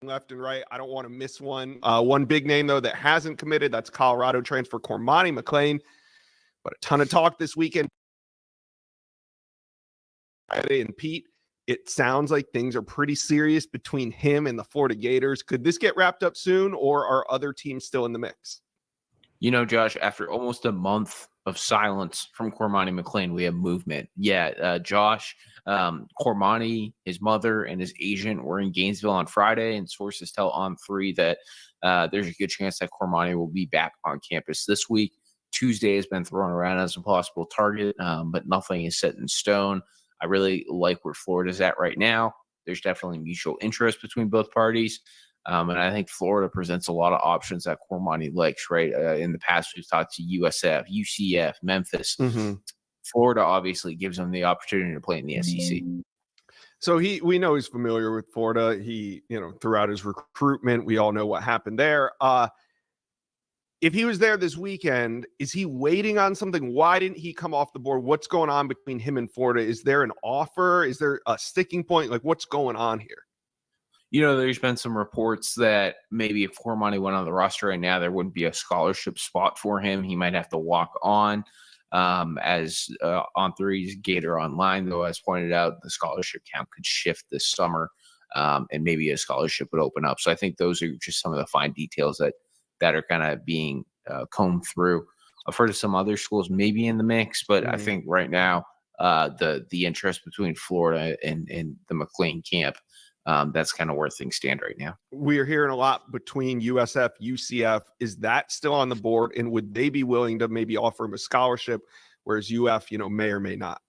left and right. I don't want to miss one. One big name, though, that hasn't committed, that's Colorado transfer Cormani McClain. But a ton of talk this weekend. And Pete, it sounds like things are pretty serious between him and the Florida Gators. Could this get wrapped up soon, or are other teams still in the mix? You know, Josh, after almost a month of silence from Cormani McClain, we have movement. Yeah, Josh, Cormani, his mother, and his agent were in Gainesville on Friday, and sources tell On3 that there's a good chance that Cormani will be back on campus this week. Tuesday has been thrown around as a possible target, but nothing is set in stone. I really like where Florida's at right now. There's definitely mutual interest between both parties. And I think Florida presents a lot of options that Cormani likes, right? In the past, we've talked to USF, UCF, Memphis. Mm-hmm. Florida obviously gives them the opportunity to play in the SEC. So we know he's familiar with Florida. He, throughout his recruitment, we all know what happened there. If he was there this weekend, is he waiting on something? Why didn't he come off the board? What's going on between him and Florida? Is there an offer? Is there a sticking point? Like, what's going on here? There's been some reports that maybe if Cormani went on the roster right now, there wouldn't be a scholarship spot for him. He might have to walk on. As On3's Gator Online, though, has pointed out, the scholarship count could shift this summer, and maybe a scholarship would open up. So I think those are just some of the fine details that are kind of being combed through. I've heard of some other schools maybe in the mix, but I think right now the interest between Florida and the McClain camp, that's kind of where things stand right now. We're hearing a lot between USF, UCF. Is that still on the board? And would they be willing to maybe offer him a scholarship, whereas UF, may or may not?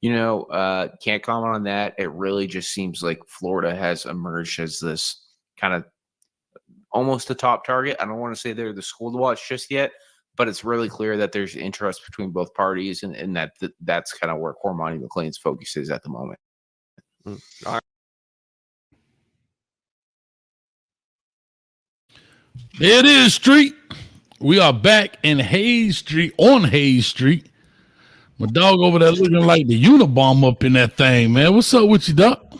Can't comment on that. It really just seems like Florida has emerged as this kind of almost a top target. I don't want to say they're the school to watch just yet, but it's really clear that there's interest between both parties, and that's kind of where Cormani McClain's focus is at the moment. All right. There it is, Street. We are back in Hayes Street, on Hayes Street. My dog over there looking like the Unabomber up in that thing, man. What's up with you, Doc?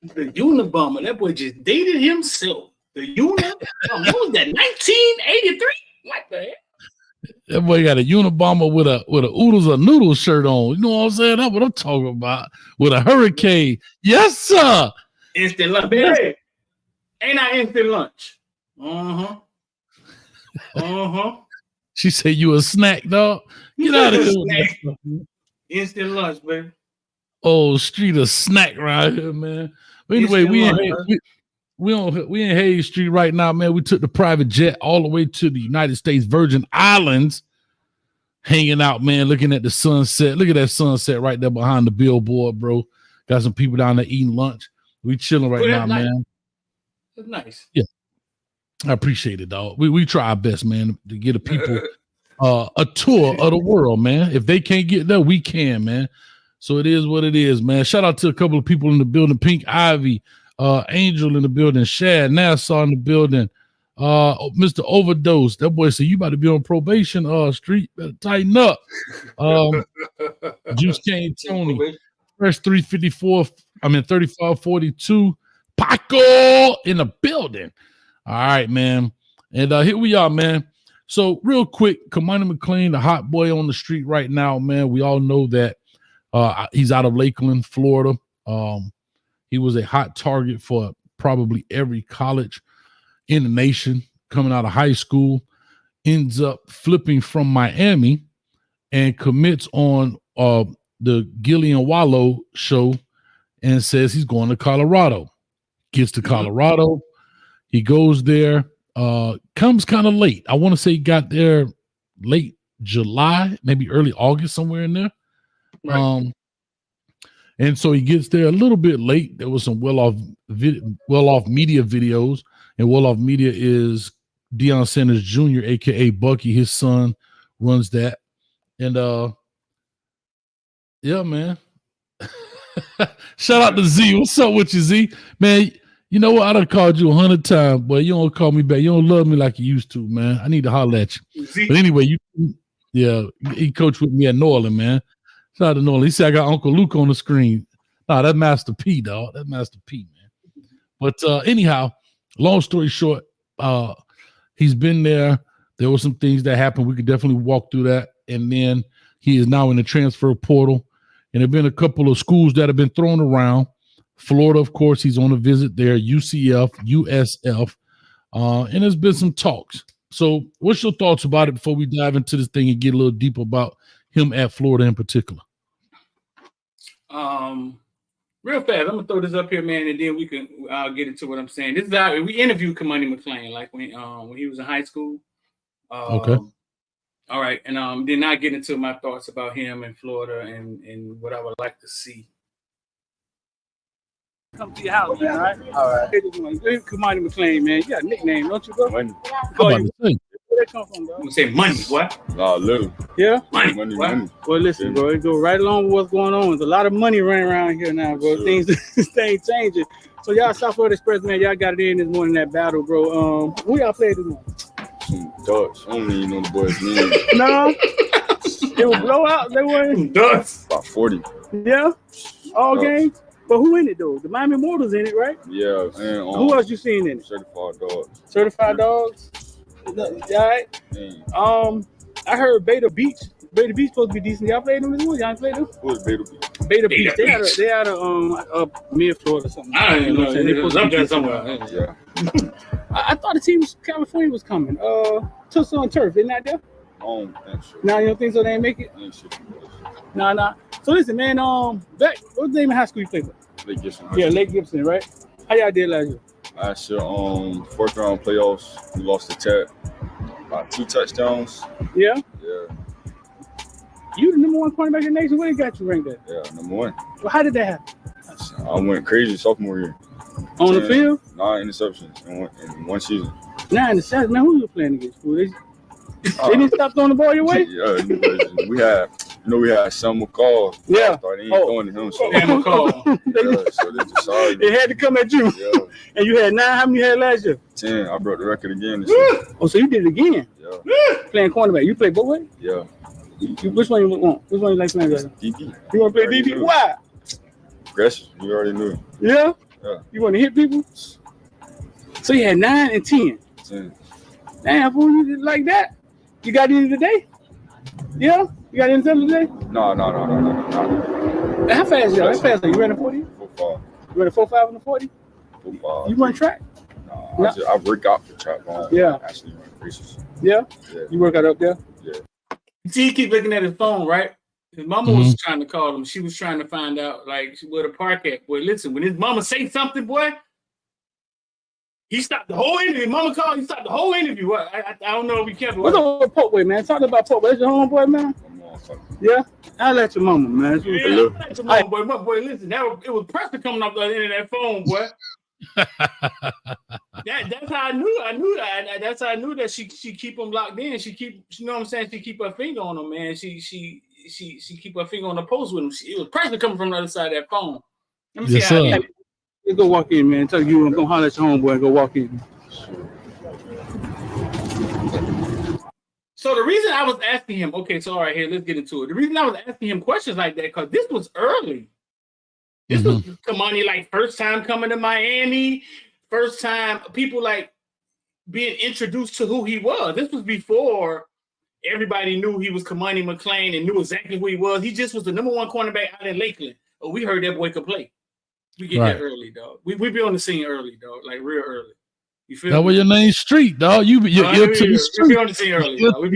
The Unabomber. That boy just dated himself. The Unabomber. What was that, 1983? What the heck? That boy got a Unabomber with a Oodles or Noodles shirt on. You know what I'm saying? That's what I'm talking about. With a hurricane. Yes, sir. Instant lunch. Hey, ain't I instant lunch? Uh-huh. Uh-huh. She said you a snack, dog. Get out of here. Instant lunch, baby. Oh, Street a snack right here, man. But anyway, we in Hayes Street right now, man. We took the private jet all the way to the United States Virgin Islands, hanging out, man, looking at the sunset. Look at that sunset right there behind the billboard, bro. Got some people down there eating lunch. We chilling right now, man. That's nice. Yeah. I appreciate it, dog. We try our best, man, to get the people a tour of the world, man. If they can't get there, we can, man. So it is what it is, man. Shout out to a couple of people in the building. Pink Ivy, Angel in the building, Shad Nassau in the building, Mr. Overdose. That boy said, you about to be on probation, Street. Better tighten up. Juice Cane Tony, Fresh 354, 3542. Paco in the building. All right, man. And here we are, man. So real quick, Cormani McClain, the hot boy on the street right now, man. We all know that he's out of Lakeland, Florida. He was a hot target for probably every college in the nation coming out of high school, ends up flipping from Miami and commits on the Gillian Wallow show and says he's going to Colorado. Gets to Colorado. He goes there, comes kind of late. I want to say he got there late July, maybe early August, somewhere in there. Right. And so he gets there a little bit late. There was some well-off media videos, and well-off media is Deion Sanders Jr., a.k.a. Bucky. His son runs that. And, yeah, man. Shout out to Z. What's up with you, Z? Man, you know what? I done called you 100 times, but you don't call me back. You don't love me like you used to, man. I need to holler at you. Z. But anyway, he coached with me at Norland, man. Shout out to Norland. He said I got Uncle Luke on the screen. Nah, that's Master P, dog. That's Master P, man. But anyhow, long story short, he's been there. There were some things that happened. We could definitely walk through that. And then he is now in the transfer portal. And there have been a couple of schools that have been thrown around. Florida, of course, he's on a visit there. UCF, USF. And there's been some talks. So what's your thoughts about it before we dive into this thing and get a little deeper about him at Florida in particular? Real fast, I'm gonna throw this up here, man, and then we can get into what I'm saying. This is how we interviewed Cormani McClain, like when he was in high school. Okay. All right, and then I get into my thoughts about him in Florida and what I would like to see. Come to your house, man. All right. Cormani McClain, man. You got a nickname, don't you, bro? Money. Where that come from, dog? You say money, what? Nah, little. Yeah? Money. Well, listen, bro, it go right along with what's going on. There's a lot of money running around here now, bro. Sure. Things changing. So y'all South Florida Express, man, y'all got it in this morning, that battle, bro. Who y'all played this morning? Some Dutch. I don't even know the boys' name. No? It was blowout. They were Dutch. About 40. Yeah? All games? But who in it, though? The Miami Immortals in it, right? Yeah. And who else you seen in it? Certified Dogs. Certified Dogs? All right. I heard Beta Beach. Beta Beach supposed to be decent. Y'all played them this morning? Y'all ain't played them? Who was Beta Beach? Beta Beach. They had a mid Florida or something. I don't know. They supposed to be somewhere. Yeah. I thought the team from California was coming. Tucson Turf, isn't that there? I don't think so. Nah, you don't think so? They ain't make it? Nah. So listen, man. What's the name of high school you played with? Lake Gibson. Yeah, Lake Gibson, right? How y'all did last year? Last year, fourth round playoffs, we lost to Tech. About 2 touchdowns. Yeah. Yeah. You the number 1 cornerback in the nation. Where they got you ranked at? Yeah, number 1. Well, how did that happen? I went crazy sophomore year. On the field? 9 interceptions in one season. 9 interceptions? Man, who you playing against? They didn't stop throwing the ball your way? Yeah, we had Sam McCall. Yeah. They ain't throwing to him. So, Sam McCall. So they decided. It had to come at you. Yeah. And you had 9. How many you had last year? 10. I broke the record again this year. Oh, so you did it again? Yeah. Playing cornerback. You play both ways? Yeah. Which one you want? Which one you like playing? DB. You want to play DB? Why? Aggressive. You already knew. Yeah? Yeah. You want to hit people? So you had 9 and 10. 10. Damn, fool, you did like that? You got any today? Yeah? You got any today? No. How fast y'all? How fast are you? Running 40? 4.5. You running 4.5 on the 40? 4.5. You run track? No. I work out for track. Yeah. Actually run races. Yeah? Yeah. You work out up there? Yeah. See, he keep looking at his phone, right? His mama was trying to call him. She was trying to find out, like, where the park at. Boy, listen, when his mama say something, boy, he stopped the whole interview. Mama called, he stopped the whole interview. I don't know if we kept it. What's up with Portway, man? Talk about Portway. That's your homeboy, man? Yeah? I'll let your mama, man. Yeah, I'll let your mama, boy. Boy, listen, it was pressure coming off the other end of that phone, boy. That's how I knew that. That's how I knew that she keep him locked in. She keep, you know what I'm saying? She keep her finger on him, man. She keep her finger on the post with him. It was pressure coming from the other side of that phone. Let me see how let's go walk in, man. Tell you I'm gonna holler at your homeboy and go walk in. So the reason I was asking him, okay, so all right, here, let's get into it. The reason I was asking him questions like that, because this was early. This was Kamani, like, first time coming to Miami, first time people like being introduced to who he was. This was before everybody knew he was Cormani McClain and knew exactly who he was. He just was the number 1 cornerback out in Lakeland. Oh, we heard that boy could play. We get that early, dog. We be on the scene early, dog, like real early. You feel? That was your name, Street, dog. You're to the street. We be on the scene early, dog. We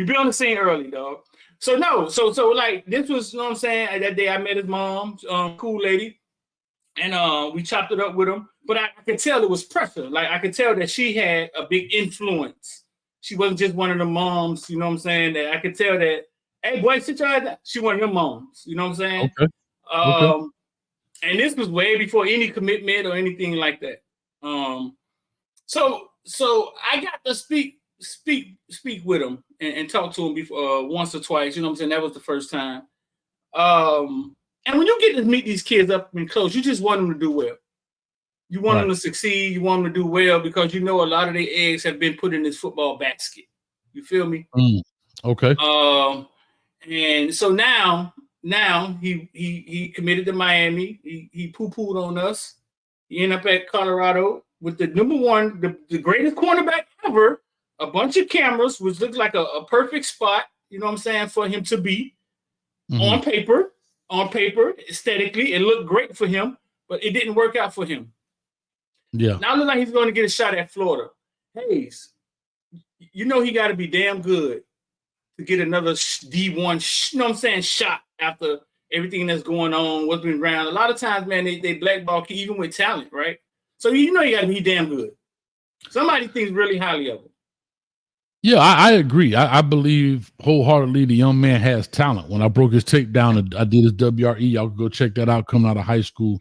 be on the scene early, dog. So like this was, you know what I'm saying? That day I met his mom, cool lady, and we chopped it up with him. But I could tell it was pressure. Like I could tell that she had a big influence. She wasn't just one of the moms, you know what I'm saying? That I could tell that, hey boy, sit your ass down. She one of your moms, you know what I'm saying? Okay. And this was way before any commitment or anything like that. So I got to speak with him and talk to him before once or twice. You know what I'm saying? That was the first time. And when you get to meet these kids up and close, you just want them to do well. You want them to succeed. You want them to do well because you know a lot of their eggs have been put in this football basket. You feel me? Okay. And so now he committed to Miami. He poo-pooed on us. He ended up at Colorado with the number one, the greatest cornerback ever, a bunch of cameras, which looked like a perfect spot, you know what I'm saying, for him to be on paper, aesthetically. It looked great for him, but it didn't work out for him. Yeah. Now it looks like he's going to get a shot at Florida. Hayes, you know he got to be damn good to get another D1, you know what I'm saying, shot after everything that's going on, what's been around. A lot of times, man, they blackball even with talent, right? So you know you got to be damn good. Somebody thinks really highly of him. Yeah, I agree. I believe wholeheartedly the young man has talent. When I broke his tape down, I did his WRE. Y'all can go check that out coming out of high school.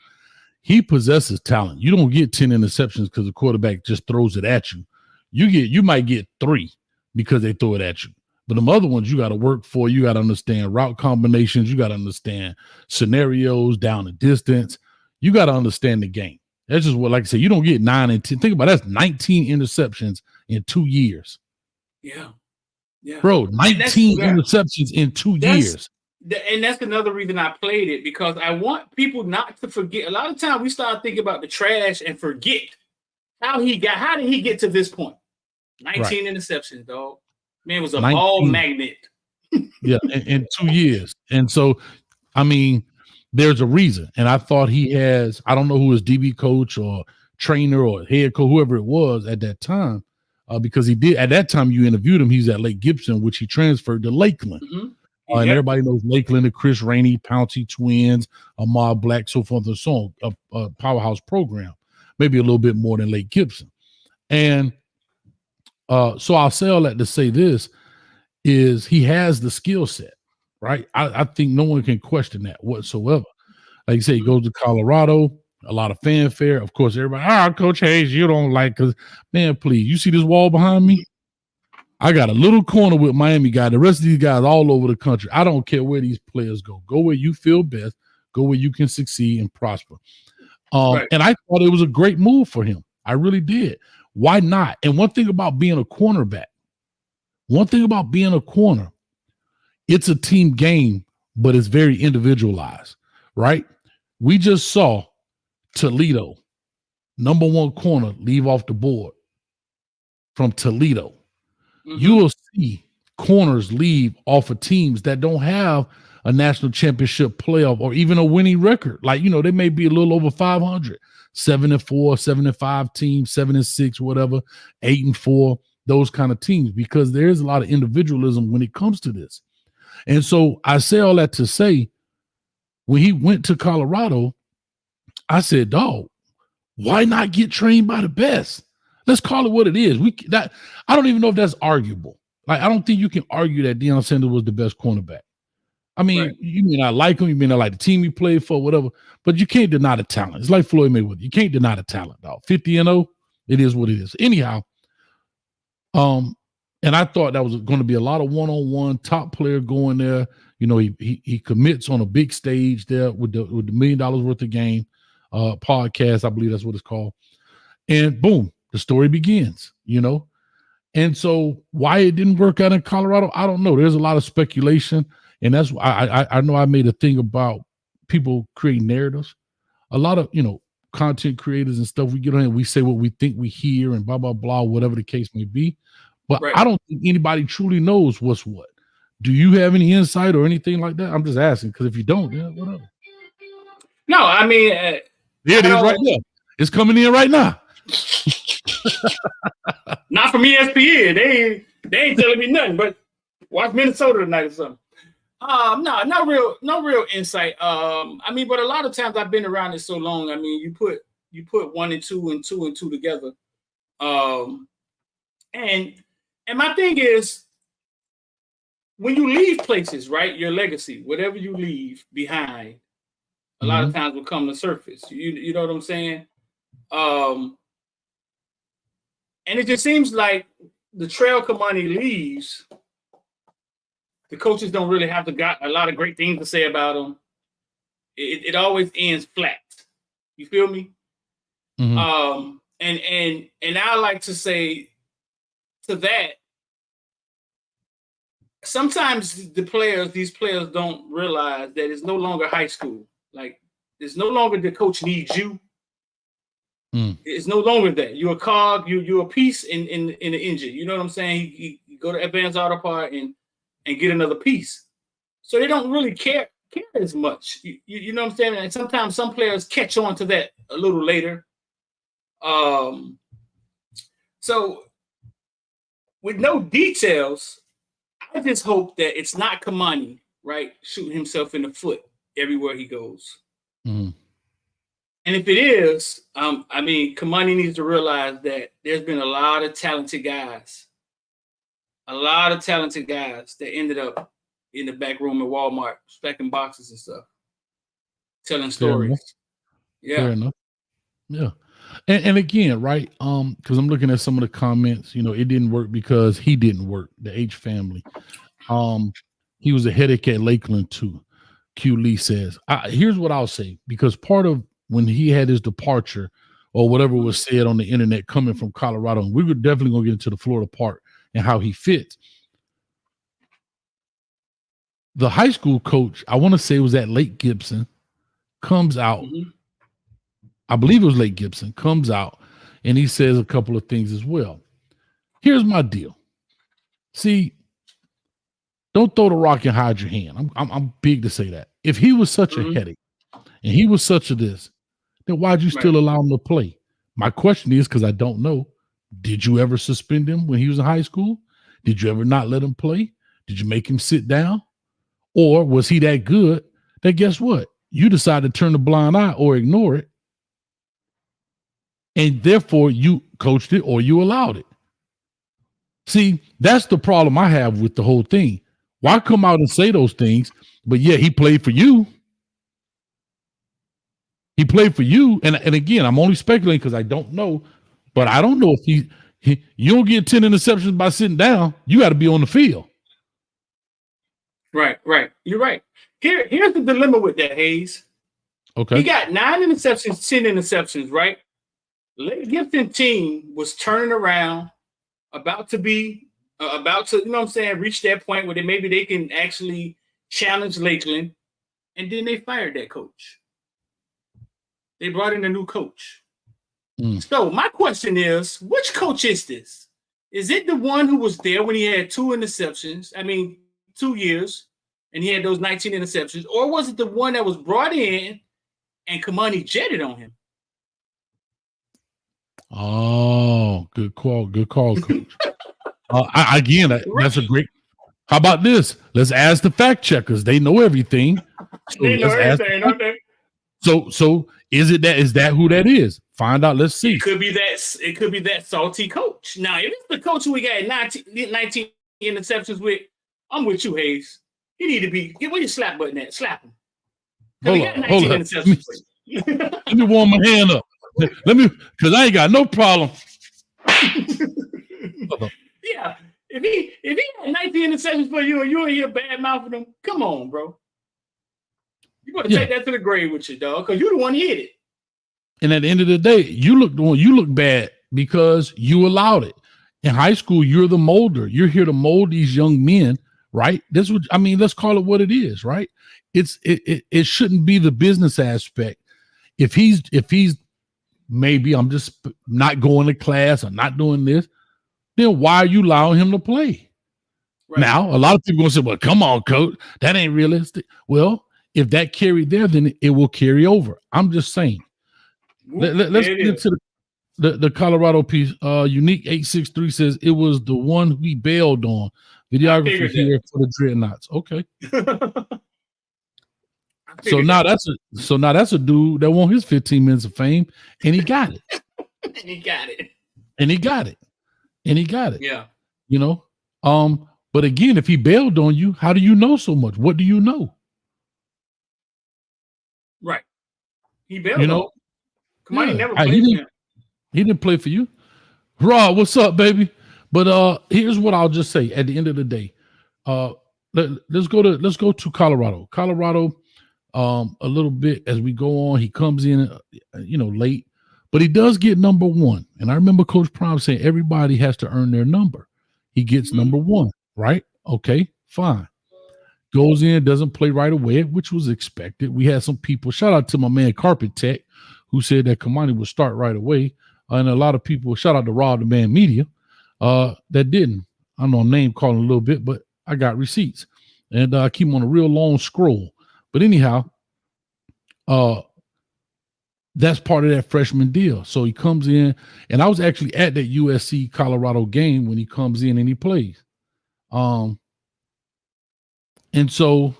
He possesses talent. You don't get 10 interceptions because the quarterback just throws it at you. You might get 3 because they throw it at you. But the other ones you got to work for. You got to understand route combinations. You got to understand scenarios, down the distance. You got to understand the game. That's just what, like I said, you don't get 9 and 10. Think about it, that's 19 interceptions in 2 years. Yeah. Bro, 19 interceptions in 2 years. And that's another reason I played it, because I want people not to forget. A lot of times we start thinking about the trash and forget how did he get to this point? 19 interceptions, dog. Man was a 19. Ball magnet. Yeah, in 2 years. And so, I mean, there's a reason. And I thought he has, I don't know who his DB coach or trainer or head coach, whoever it was at that time, because he did, at that time you interviewed him, he's at Lake Gibson, which he transferred to Lakeland. And everybody knows Lakeland, the Chris Rainey, Pouncey twins, Ahmad Black, so forth and so on, a powerhouse program, maybe a little bit more than Lake Gibson. And so I'll say all that to say this is he has the skill set, right? I think no one can question that whatsoever. Like you say, he goes to Colorado, a lot of fanfare. Of course, everybody, Coach Hayes, you don't like, because, man, please, you see this wall behind me? I got a little corner with Miami guy. The rest of these guys all over the country. I don't care where these players go. Go where you feel best. Go where you can succeed and prosper. And I thought it was a great move for him. I really did. Why not? And one thing about being a cornerback, it's a team game, but it's very individualized, right? We just saw Toledo, number 1 corner, leave off the board from Toledo. You will see corners leave off of teams that don't have a national championship playoff or even a winning record. Like, you know, they may be a little over 500, 7-4, 7-5 teams, 7-6, whatever, 8-4, those kind of teams, because there's a lot of individualism when it comes to this. And so I say all that to say, when he went to Colorado, I said, dog, why not get trained by the best? Let's call it what it is. I don't even know if that's arguable. Like, I don't think you can argue that Deion Sanders was the best cornerback. I mean, you may not like him, you may not like the team he played for, whatever, but you can't deny the talent. It's like Floyd Mayweather. You can't deny the talent, dog. 50-0, it is what it is. Anyhow, and I thought that was going to be a lot of one-on-one, top player going there. You know, he commits on a big stage there with the $1 million worth of game podcast. I believe that's what it's called. And boom, the story begins, you know. And so why it didn't work out in Colorado, I don't know. There's a lot of speculation. And that's why I know I made a thing about people creating narratives. A lot of, you know, content creators and stuff, we get on and we say what we think we hear and blah, blah, blah, whatever the case may be. But I don't think anybody truly knows what's what. Do you have any insight or anything like that? I'm just asking, because if you don't, yeah, whatever. No, I mean, there it is right there. It's coming in right now. Not from ESPN. They ain't telling me nothing, but watch Minnesota tonight or something. No real insight. I mean, but a lot of times I've been around it so long. I mean, you put 1 and 2 and 2 and 2 together. And my thing is, when you leave places, right, your legacy, whatever you leave behind, a lot of times will come to surface. You know what I'm saying? And it just seems like the trail Kamani leaves, the coaches don't really have got a lot of great things to say about him. It always ends flat. You feel me? And I like to say to that, sometimes these players don't realize that it's no longer high school. Like, it's no longer the coach needs you. It's no longer that. You're a cog, you're a piece in the engine. You know what I'm saying? You go to Advanced Auto Part and get another piece. So they don't really care as much. You know what I'm saying? And sometimes some players catch on to that a little later. So with no details, I just hope that it's not Kamani, right, shooting himself in the foot everywhere he goes. Mm-hmm. And if it is, I mean, Kanani needs to realize that there's been a lot of talented guys that ended up in the back room at Walmart, stacking boxes and stuff, telling stories. Fair enough. Yeah. And again, right? Because I'm looking at some of the comments, it didn't work because he didn't work, the H family. He was a headache at Lakeland too. Q Lee says, here's what I'll say, because part of when he had his departure or whatever was said on the internet coming from Colorado, and we were definitely going to get into the Florida part and how he fits. The high school coach, I want to say it was at Lake Gibson, comes out. Mm-hmm. I believe it was Lake Gibson, comes out, and he says a couple of things as well. Here's my deal. See, don't throw the rock and hide your hand. I'm big to say that. If he was such a headache and he was such a this, then why'd you still allow him to play? My question is, because I don't know, did you ever suspend him when he was in high school? Did you ever not let him play? Did you make him sit down? Or was he that good that guess what? You decided to turn the blind eye or ignore it. And therefore you coached it or you allowed it. See, that's the problem I have with the whole thing. Why come out and say those things? But yeah, he played for you. He played for you. And again, I'm only speculating because I don't know. But I don't know if you don't get 10 interceptions by sitting down. You got to be on the field. Right. You're right. Here's the dilemma with that, Hayes. Okay. He got 9 interceptions, 10 interceptions, right? Lake Gibson team was turning around, about to, you know what I'm saying, reach that point where maybe they can actually challenge Lakeland, and then they fired that coach. They brought in a new coach. So my question is, which coach is this? Is it the one who was there when he had 2 interceptions? 2 years, and he had those 19 interceptions, or was it the one that was brought in and Kamani jetted on him? Oh, good call, coach. That's a great. How about this? Let's ask the fact checkers. They know everything. So they know everything, don't they? So is that who that is? Find out. Let's see. It could be that salty coach. Now, if it's the coach who we got 19 interceptions with, I'm with you, Hayes. He need to be. Where your slap button at? Slap him. Hold on. Let me warm my hand up. Because I ain't got no problem. Yeah, if he had 19 interceptions for you and you ain't here bad mouthing him, come on, bro. You got to take that to the grave with you, dog, because you the one hit it. And at the end of the day, you look bad because you allowed it. In high school, you're the molder. You're here to mold these young men, right? Let's call it what it is, right? It shouldn't be the business aspect. If he's maybe I'm just not going to class or not doing this, then why are you allowing him to play? Right. Now, a lot of people are going to say, well, come on, coach, that ain't realistic. Well, if that carried there, then it will carry over. I'm just saying. Let's get into the Colorado piece. Unique 863 says it was the one we bailed on. Videographer here for the Dreadnoughts. Okay. So now that's a dude that won his 15 minutes of fame, and he got it. And he got it. Yeah. But again, if he bailed on you, how do you know so much? What do you know? Right. He bailed on. Kamani never played for him. He didn't play for you. Rob, what's up, baby? But here's what I'll just say at the end of the day. Let's go to Colorado. Colorado, a little bit as we go on, he comes in, late, but he does get number 1. And I remember Coach Prime saying everybody has to earn their number. He gets number 1, right? Okay, fine. Goes in, doesn't play right away, which was expected. We had some people, shout out to my man Carpet Tech, who said that Kamani would start right away. And a lot of people, shout out to Rob the Man Media, that didn't. I know I'm name calling a little bit, but I got receipts. And I keep them on a real long scroll. But anyhow, that's part of that freshman deal. So he comes in, and I was actually at that USC Colorado game when he comes in and he plays. And so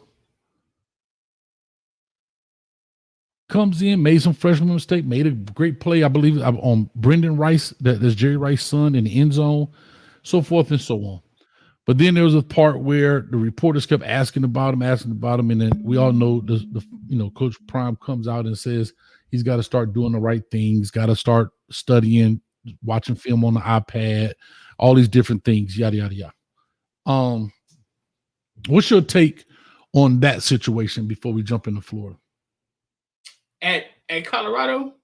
comes in, made some freshman mistake, made a great play, I believe, on Brendan Rice, that's Jerry Rice's son, in the end zone, so forth and so on. But then there was a part where the reporters kept asking about him, and then we all know Coach Prime comes out and says he's got to start doing the right things, got to start studying, watching film on the iPad, all these different things, yada yada yada. What's your take on that situation before we jump into Florida? At Colorado?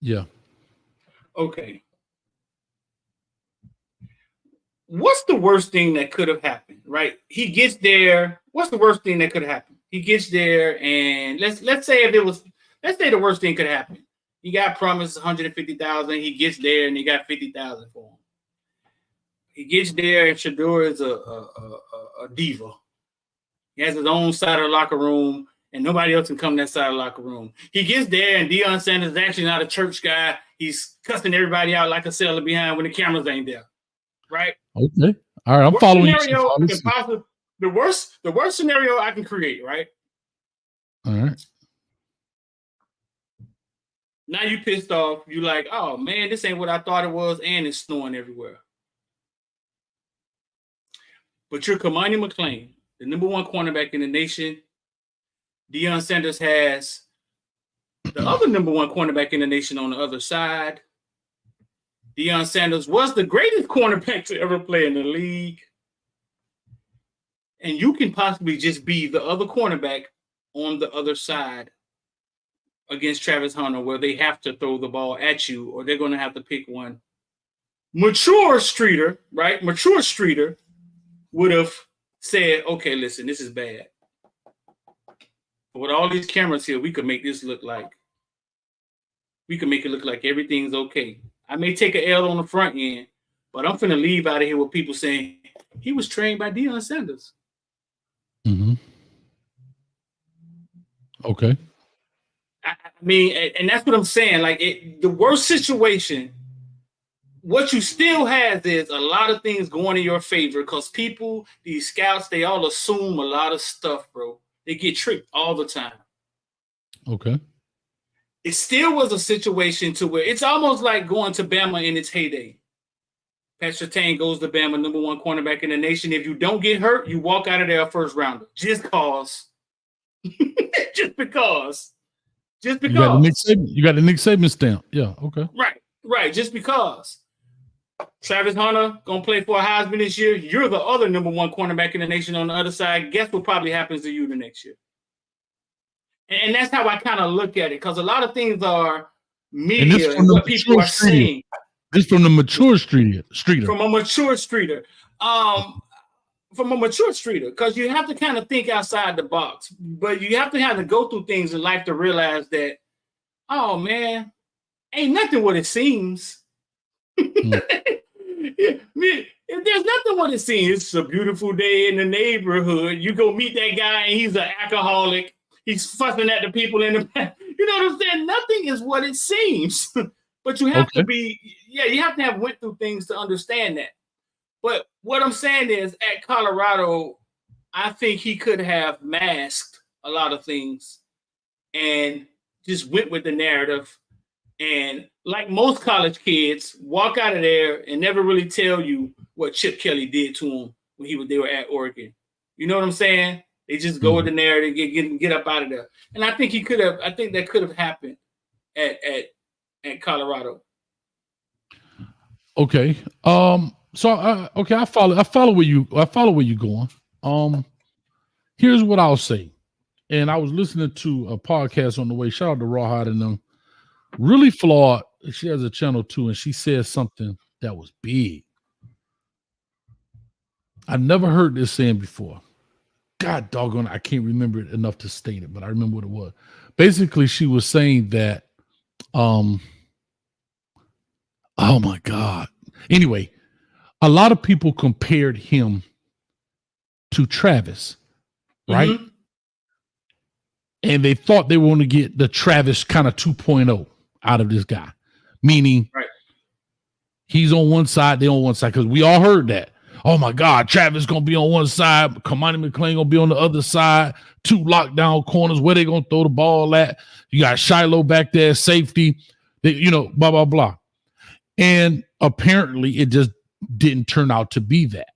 Yeah. Okay. What's the worst thing that could have happened, right? He gets there. What's the worst thing that could have happened? He gets there, and let's say the worst thing could happen. He got promised $150,000. He gets there, and he got $50,000 for him. He gets there, and Shedeur is a diva. He has his own side of the locker room, and nobody else can come that side of the locker room. He gets there, and Deion Sanders is actually not a church guy. He's cussing everybody out like a sailor behind when the cameras ain't there, right? Okay. All right, I'm following you. The worst scenario I can create, right? All right. Now you pissed off. You like, oh man, this ain't what I thought it was, and it's snowing everywhere. But you're Cormani McClain, the number one cornerback in the nation. Deion Sanders has the other number one cornerback in the nation on the other side. Deion Sanders was the greatest cornerback to ever play in the league. And you can possibly just be the other cornerback on the other side against Travis Hunter, where they have to throw the ball at you, or they're going to have to pick one. Mature Streeter, right? Mature Streeter would have said, okay, listen, this is bad. But with all these cameras here, we could make it look like everything's okay. I may take an L on the front end, but I'm finna leave out of here with people saying he was trained by Deion Sanders. Mm-hmm. Okay. I mean, and that's what I'm saying. Like, the worst situation, what you still have is a lot of things going in your favor because people, these scouts, they all assume a lot of stuff, bro. They get tricked all the time. Okay. It still was a situation to where it's almost like going to Bama in its heyday. Pat Surtain goes to Bama, number one cornerback in the nation. If you don't get hurt, you walk out of there a first rounder. Just cause. Just because. Just because. You got the Nick Saban stamp. Yeah, okay. Right. Just because. Travis Hunter going to play for a Heisman this year. You're the other number one cornerback in the nation on the other side. Guess what probably happens to you the next year? And that's how I kind of look at it, because a lot of things are media and what people are saying. This from the mature streeter. From a mature streeter. Because you have to kind of think outside the box. But you have to go through things in life to realize that, oh, man, ain't nothing what it seems. There's nothing what it seems. It's a beautiful day in the neighborhood. You go meet that guy, and he's an alcoholic. He's fussing at the people in the back. You know what I'm saying? Nothing is what it seems. But you have to be, you have to have went through things to understand that. But what I'm saying is, at Colorado, I think he could have masked a lot of things and just went with the narrative. And like most college kids, walk out of there and never really tell you what Chip Kelly did to him when they were at Oregon. You know what I'm saying? They just go with the narrative, get up out of there. And I think that could have happened at Colorado. Okay. I follow where you're going. Here's what I'll say. And I was listening to a podcast on the way. Shout out to Rawhide and them. Really Flawed. She has a channel too, and she said something that was big. I never heard this saying before. God doggone, I can't remember it enough to state it, but I remember what it was. basically she was saying that, oh my God. Anyway, a lot of people compared him to Travis, right? Mhm. And they thought they were going to get the Travis kind of 2.0 out of this guy, meaning Right. he's on one side, they on one side, because we all heard that. Oh my God, Travis gonna be on one side, Cormani McClain gonna be on the other side, 2 lockdown corners, where they gonna throw the ball at? You got Shiloh back there, safety, blah, blah, blah. And apparently it just didn't turn out to be that.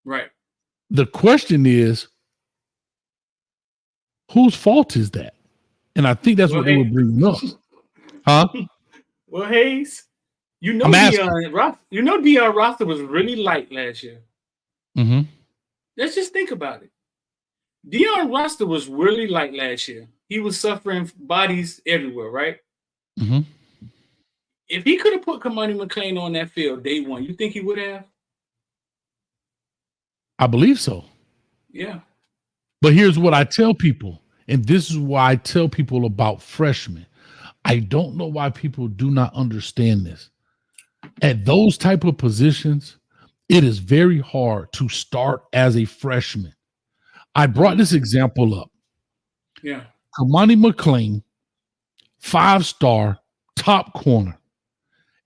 Right. The question is, whose fault is that? And I think that's what they were bringing up. Huh? Well, Hayes, I'm asking. Deion roster was really light last year. Mm-hmm. Let's just think about it. Deion roster was really light last year. He was suffering bodies everywhere, right? Mm-hmm. If he could have put Cormani McClain on that field day one, you think he would have? I believe so. Yeah. But here's what I tell people, and this is why I tell people about freshmen. I don't know why people do not understand this. At those type of positions, it is very hard to start as a freshman. I brought this example up. Yeah. Cormani McClain, 5-star, top corner.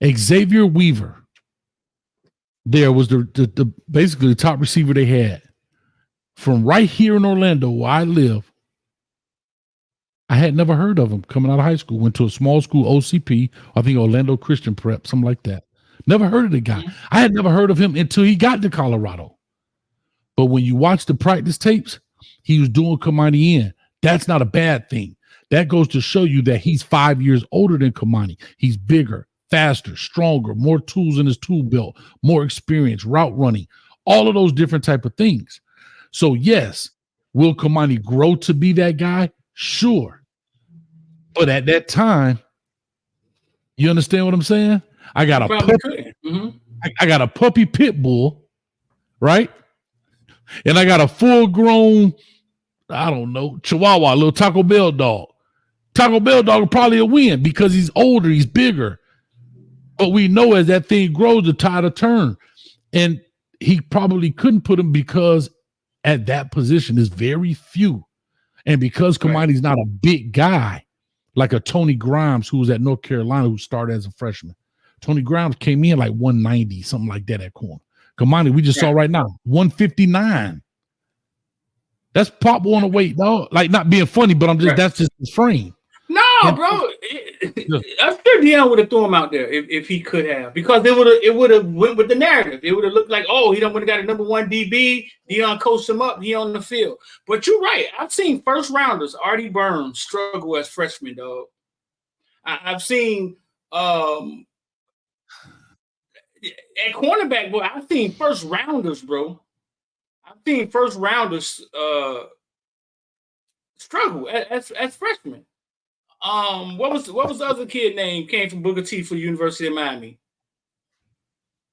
Xavier Weaver, there was the basically the top receiver they had. From right here in Orlando, where I live, I had never heard of him coming out of high school. Went to a small school, OCP, I think Orlando Christian Prep, something like that. Never heard of the guy. I had never heard of him until he got to Colorado. But when you watch the practice tapes, he was doing Cormani in. That's not a bad thing. That goes to show you that he's 5 years older than Cormani. He's bigger, faster, stronger, more tools in his tool belt, more experience, route running, all of those different type of things. So yes, will Cormani grow to be that guy? Sure. But at that time, you understand what I'm saying? I got a puppy, I got a puppy pit bull, right? And I got a full-grown, I don't know, Chihuahua, little Taco Bell dog. Taco Bell dog will probably win because he's older, he's bigger. But we know as that thing grows, the tide will turn. And he probably couldn't put him because at that position is very few. And because Cormani's not a big guy, like a Tony Grimes, who was at North Carolina, who started as a freshman. Tony Grimes came in like 190, something like that at corner. Cormani, we just saw right now, 159. That's pop on the weight, dog. Like, not being funny, but that's just his frame. No, bro. I'm sure Deion would have thrown him out there if he could have, because it would have went with the narrative. It would have looked like, oh, he would have got a number 1 DB. Deion coached him up. He on the field. But you're right. I've seen first rounders, Artie Burns, struggle as freshmen, dog. I've seen at cornerback, boy, I've seen first rounders, bro. I've seen first rounders struggle as freshmen. What was the other kid name? Came from Booker T for the University of Miami.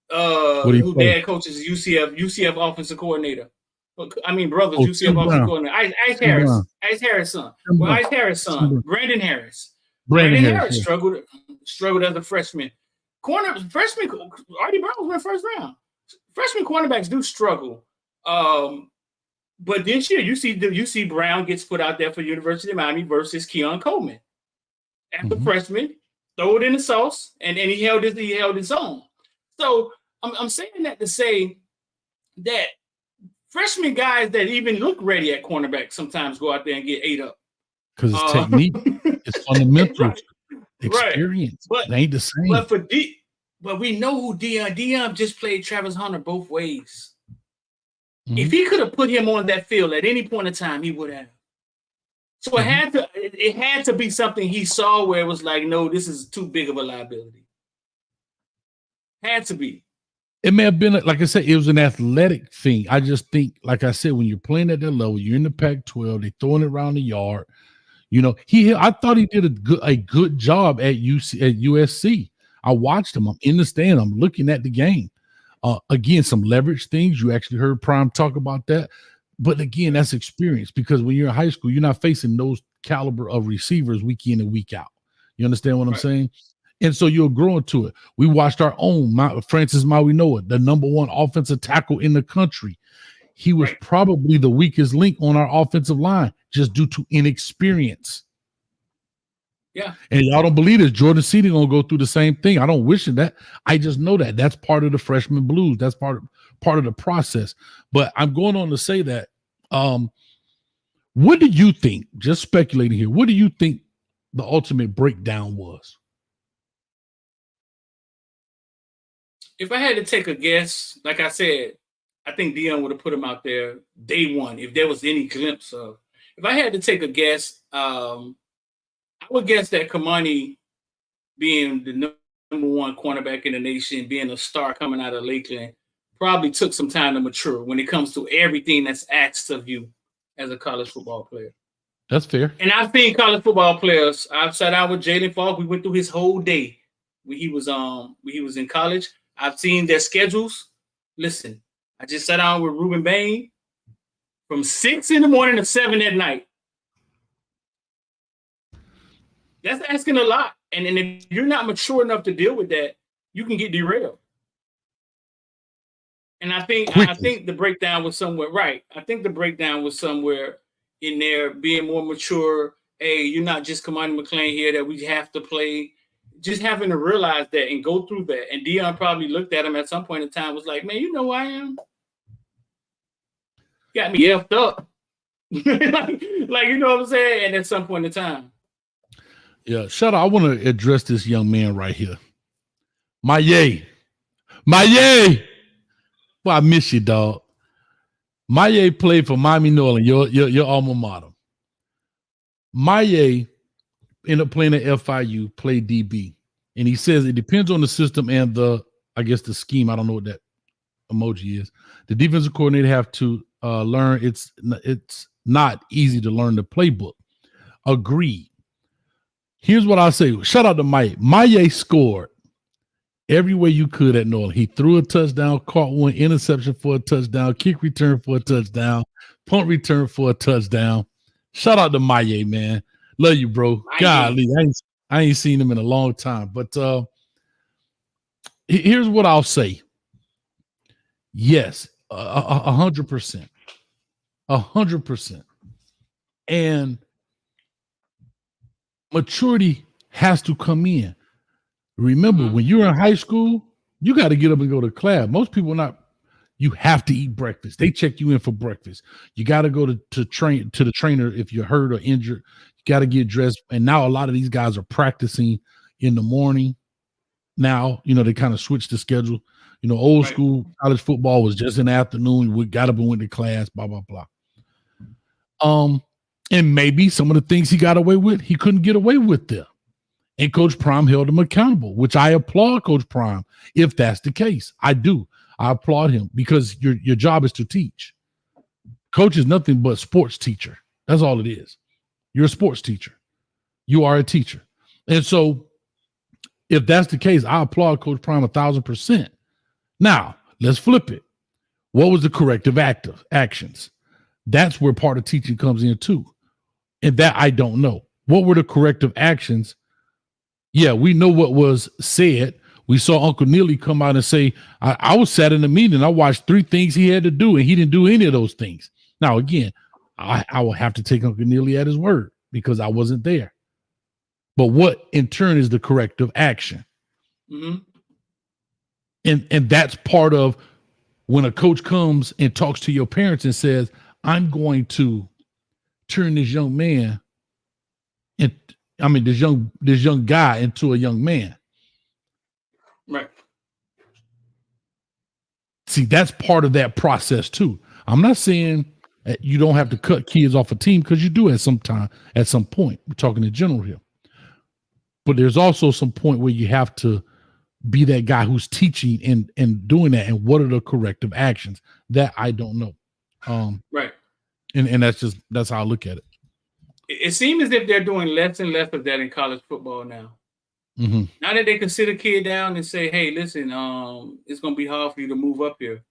Who dad coaches UCF offensive coordinator. I mean, brothers, UCF offensive coordinator. Ice Harris' son. Well, Ice Harris' son, Brandon Harris. Brandon Harris struggled as a freshman. Freshman Artie Burns went first round. Freshman cornerbacks do struggle. But this year, you see Brown gets put out there for University of Miami versus Keon Coleman. After freshman, throw it in the sauce, and he held his own. So I'm saying that to say that freshman guys that even look ready at cornerback sometimes go out there and get ate up. Because it's technique, it's fundamentals, experience. But it ain't the same. But we know who Deion just played Travis Hunter both ways. If he could have put him on that field at any point in time, he would have. So it had to be something he saw where it was like, no, this is too big of a liability. Had to be. It may have been, like I said, it was an athletic thing. I just think, like I said, when you're playing at that level, you're in the Pac-12, they're throwing it around the yard. You know, I thought he did a good job at USC. I watched him. I'm in the stand. I'm looking at the game. Again, some leverage things. You actually heard Prime talk about that. But again, that's experience, because when you're in high school, you're not facing those caliber of receivers week in and week out. You understand what I'm saying? And so you'll grow into it. We watched our own Francis Mawinoa, the #1 offensive tackle in the country. He was probably the weakest link on our offensive line just due to inexperience. Yeah. And y'all don't believe this. Jordan Seating gonna go through the same thing. I don't wish it that. I just know that. That's part of the freshman blues. That's part of the process. But I'm going on to say that. What do you think? Just speculating here. What do you think the ultimate breakdown was? If I had to take a guess, like I said, I think Deion would have put him out there day one if there was any glimpse of. If I had to take a guess, I would guess that Kanani, being the #1 cornerback in the nation, being a star coming out of Lakeland, probably took some time to mature when it comes to everything that's asked of you as a college football player. That's fair. And I've seen college football players. I've sat down with Jalen Falk. We went through his whole day when he was in college. I've seen their schedules. Listen, I just sat down with Ruben Bain from 6 in the morning to 7 at night. That's asking a lot. And if you're not mature enough to deal with that, you can get derailed. And I think the breakdown was somewhere right. I think the breakdown was somewhere in there, being more mature. Hey, you're not just Cormani McClain here that we have to play. Just having to realize that and go through that. And Deion probably looked at him at some point in time, was like, man, you know who I am? Got me effed up. like, you know what I'm saying? And at some point in time. Yeah, shut up. I want to address this young man right here. Maye. Well, I miss you, dog. Maye played for Miami Norland, your alma mater. Maye ended up playing at FIU, played DB. And he says it depends on the system and the scheme. I don't know what that emoji is. The defensive coordinator have to learn. It's not easy to learn the playbook. Agreed. Here's what I'll say. Shout out to Maye. Maye scored every way you could at Norland. He threw a touchdown, caught one, interception for a touchdown, kick return for a touchdown, punt return for a touchdown. Shout out to Maye, man. Love you, bro. Golly, I ain't seen him in a long time. But here's what I'll say. Yes, 100%. 100%. And maturity has to come in. Remember, when you're in high school, you got to get up and go to class. Most people you have to eat breakfast. They check you in for breakfast. You got to go to the trainer if you're hurt or injured. You got to get dressed. And now a lot of these guys are practicing in the morning. Now, they kind of switched the schedule. Old school college football was just in the afternoon. We got up and went to class, blah, blah, blah. And maybe some of the things he got away with, he couldn't get away with there. And Coach Prime held him accountable, which I applaud Coach Prime if that's the case. I do. I applaud him because your job is to teach. Coach is nothing but sports teacher. That's all it is. You're a sports teacher. You are a teacher. And so if that's the case, I applaud Coach Prime 1,000%. Now, let's flip it. What was the corrective actions? That's where part of teaching comes in too. And that I don't know. What were the corrective actions? Yeah, we know what was said. We saw Uncle Neely come out and say, I was sat in the meeting. I watched 3 things he had to do, and he didn't do any of those things. Now, again, I will have to take Uncle Neely at his word because I wasn't there. But what, in turn, is the corrective action? Mm-hmm. And that's part of when a coach comes and talks to your parents and says, I'm going to turn this young man this young guy into a young man. Right. See, that's part of that process too. I'm not saying that you don't have to cut kids off a team because you do at some point. We're talking in general here. But there's also some point where you have to be that guy who's teaching and doing that. And what are the corrective actions? That I don't know. Right. And that's how I look at it. It seems as if they're doing less and less of that in college football now. Mm-hmm. Now that they can sit a kid down and say, hey, listen, it's going to be hard for you to move up here.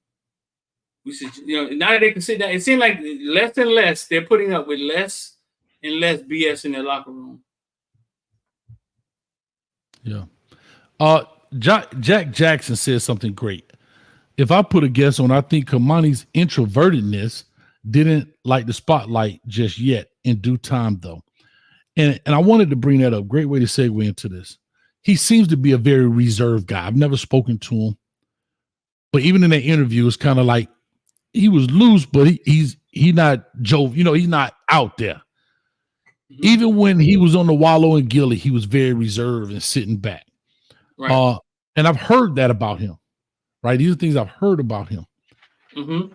We should, now that they can sit down, it seems like less and less, they're putting up with less and less BS in their locker room. Yeah. Jack Jackson said something great. If I put a guess on, I think Kamani's introvertedness didn't like the spotlight just yet. In due time, though. And I wanted to bring that up. Great way to segue into this. He seems to be a very reserved guy. I've never spoken to him. But even in that interview, it's kind of like he was loose, but he's not Joe, he's not out there. Mm-hmm. Even when he was on the Wallow and Gilly, he was very reserved and sitting back. Right. And I've heard that about him. Right. These are things I've heard about him. Mm-hmm.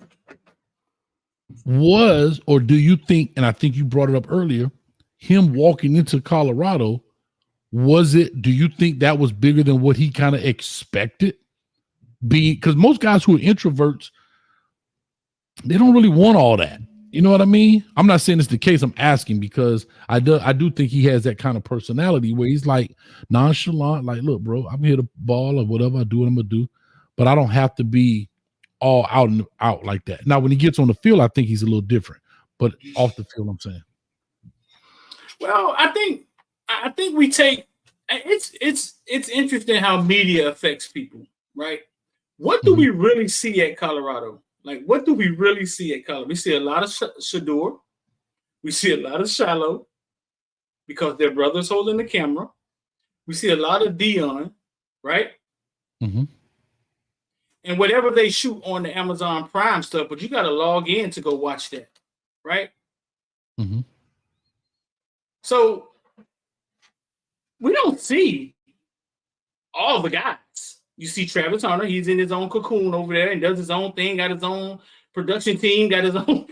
Or do you think, and I think you brought it up earlier, him walking into Colorado, do you think that was bigger than what he kind of expected? Because most guys who are introverts, they don't really want all that. You know what I mean? I'm not saying it's the case. I'm asking because I do think he has that kind of personality where he's like nonchalant, like, look, bro, I'm here to ball or whatever I do, what I'm going to do. But I don't have to be all out like that. Now, when he gets on the field, I think he's a little different. But off the field, I'm saying. Well, I think we take it's interesting how media affects people, right? What do we really see at Colorado? Like, what do we really see at Colorado? We see a lot of Shador. We see a lot of Shiloh because their brother's holding the camera. We see a lot of Dion, right? Mm-hmm. And whatever they shoot on the Amazon Prime stuff, but you got to log in to go watch that, right? Mm-hmm. So we don't see all the guys. You see Travis Hunter, he's in his own cocoon over there and does his own thing, got his own production team, got his own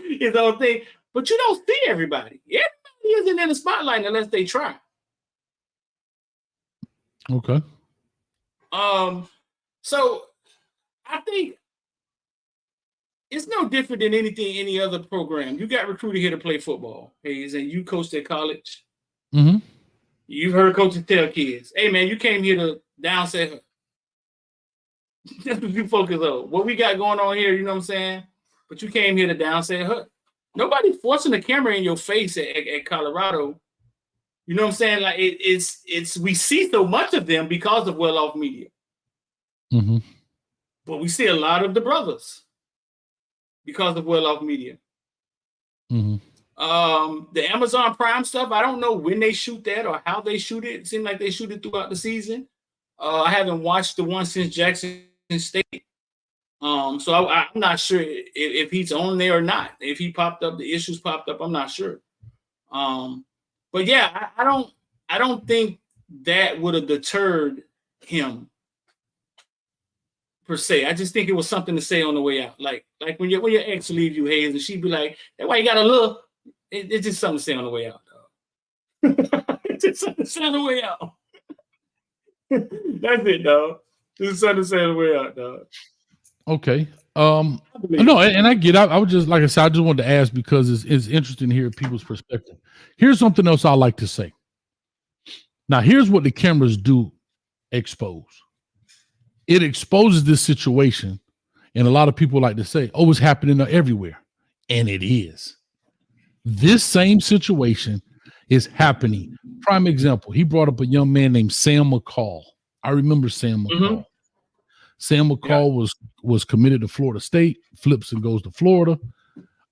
thing. But you don't see everybody. Everybody isn't in the spotlight unless they try. Okay. So I think it's no different than any other program. You got recruited here to play football, Hayes, and you coached at college. Mm-hmm. You've heard coaches tell kids, hey, man, you came here to downset her. That's what you focus on. What we got going on here, you know what I'm saying? But you came here to downset her. Nobody's forcing the camera in your face at Colorado. You know what I'm saying? Like it's we see so much of them because of well-off media. Mm-hmm. But we see a lot of the brothers because of well-off media. Mm-hmm. The Amazon Prime stuff, I don't know when they shoot that or how they shoot it. It seems like they shoot it throughout the season. I haven't watched the one since Jackson State. So I'm not sure if he's on there or not. If he popped up, the issues popped up, I'm not sure. But yeah, I don't think that would have deterred him per se. I just think it was something to say on the way out. Like when your ex leaves you, Hayes, and she'd be like, "That's why you gotta look." It's just something to say on the way out, dog. It's just something to say on the way out. That's it, dog. Just something to say on the way out, dog. Okay. No, and I get out. I would just, like I said, I just wanted to ask because it's interesting to hear people's perspective. Here's something else I like to say. Now, here's what the cameras do expose. It exposes this situation, and a lot of people like to say, "Oh, it's happening everywhere," and it is. This same situation is happening. Prime example, he brought up a young man named Sam McCall. I remember Sam McCall. Mm-hmm. Sam McCall was committed to Florida State, flips and goes to Florida.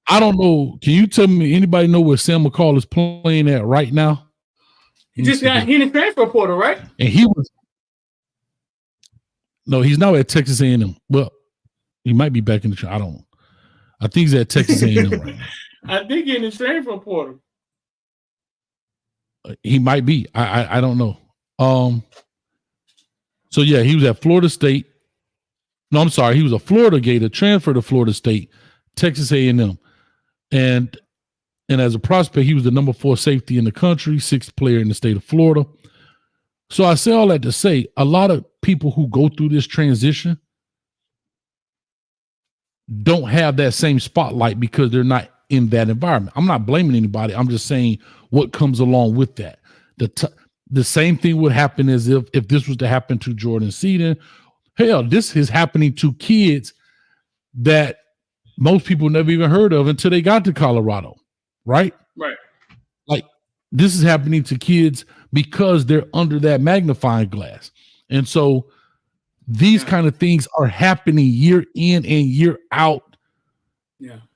I don't know. Can you tell me, anybody know where Sam McCall is playing at right now? He just got in the transfer portal, right? And he's now at Texas A&M. Well, he might be back in the I don't know. I think he's at Texas A&M right now. I think he's in the transfer portal. He might be. I don't know. So yeah, he was at Florida State. No, I'm sorry. He was a Florida Gator, transferred to Florida State, Texas A&M. And as a prospect, he was the number 4 safety in the country, 6th player in the state of Florida. So I say all that to say, a lot of people who go through this transition don't have that same spotlight because they're not in that environment. I'm not blaming anybody. I'm just saying what comes along with that. The same thing would happen as if this was to happen to Jordan Seaton. Hell, this is happening to kids that most people never even heard of until they got to Colorado, right? Right. Like this is happening to kids because they're under that magnifying glass. And so these kind of things are happening year in and year out,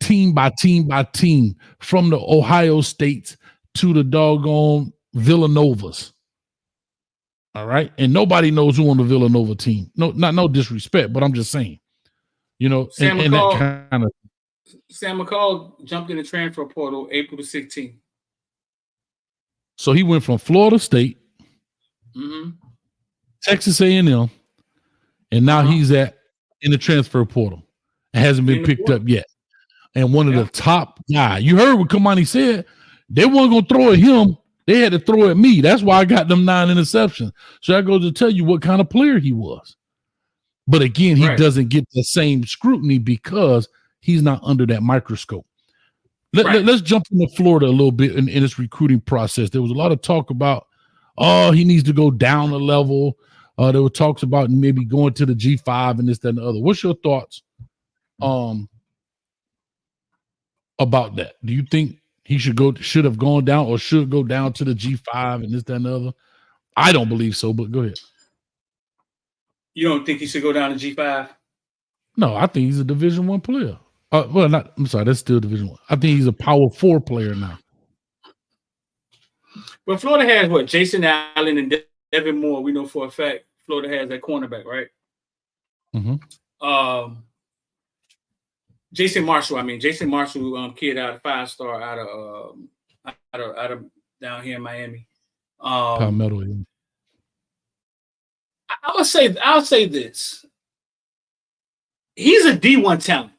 team by team by team, from the Ohio States to the doggone Villanovas. All right. And nobody knows who on the Villanova team. No disrespect, but I'm just saying, you know, Sam and that kind of. Sam McCall jumped in the transfer portal April the 16th. So he went from Florida State, Texas A&M, and now he's in the transfer portal. It hasn't been picked up yet. And one of the top guys, you heard what Kamani said, they weren't going to throw at him. They had to throw at me. That's why I got them 9 interceptions. So that goes to tell you what kind of player he was. But again, he doesn't get the same scrutiny because he's not under that microscope. Let's jump into Florida a little bit in its recruiting process. There was a lot of talk about, he needs to go down a level. There were talks about maybe going to the G5 and this, that, and the other. What's your thoughts about that? Do you think he should have gone down or should go down to the G5 and this, that, and the other? I don't believe so, but go ahead. You don't think he should go down to G5? No, I think he's a Division I player. I'm sorry, that's still Division I. I think he's a Power 4 player now. Well, Florida has what? Jason Allen and Devin Moore. We know for a fact Florida has that cornerback, right? Jason Marshall, kid out of 5-star out of down here in Miami. Palmetto. I'll say this. He's a D1 talent.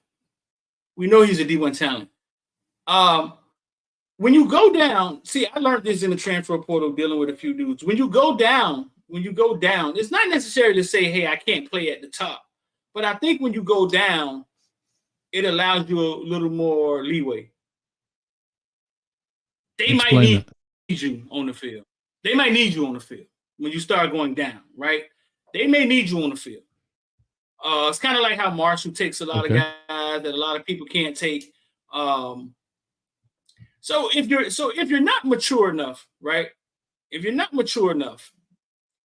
We know he's a D1 talent. When you go down, see, I learned this in the transfer portal dealing with a few dudes. When you go down, it's not necessary to say, hey, I can't play at the top. But I think when you go down, it allows you a little more leeway. They might need you on the field. They might need you on the field when you start going down, right? They may need you on the field. It's kind of like how Marshall takes a lot of guys that a lot of people can't take. So if you're not mature enough, right? If you're not mature enough,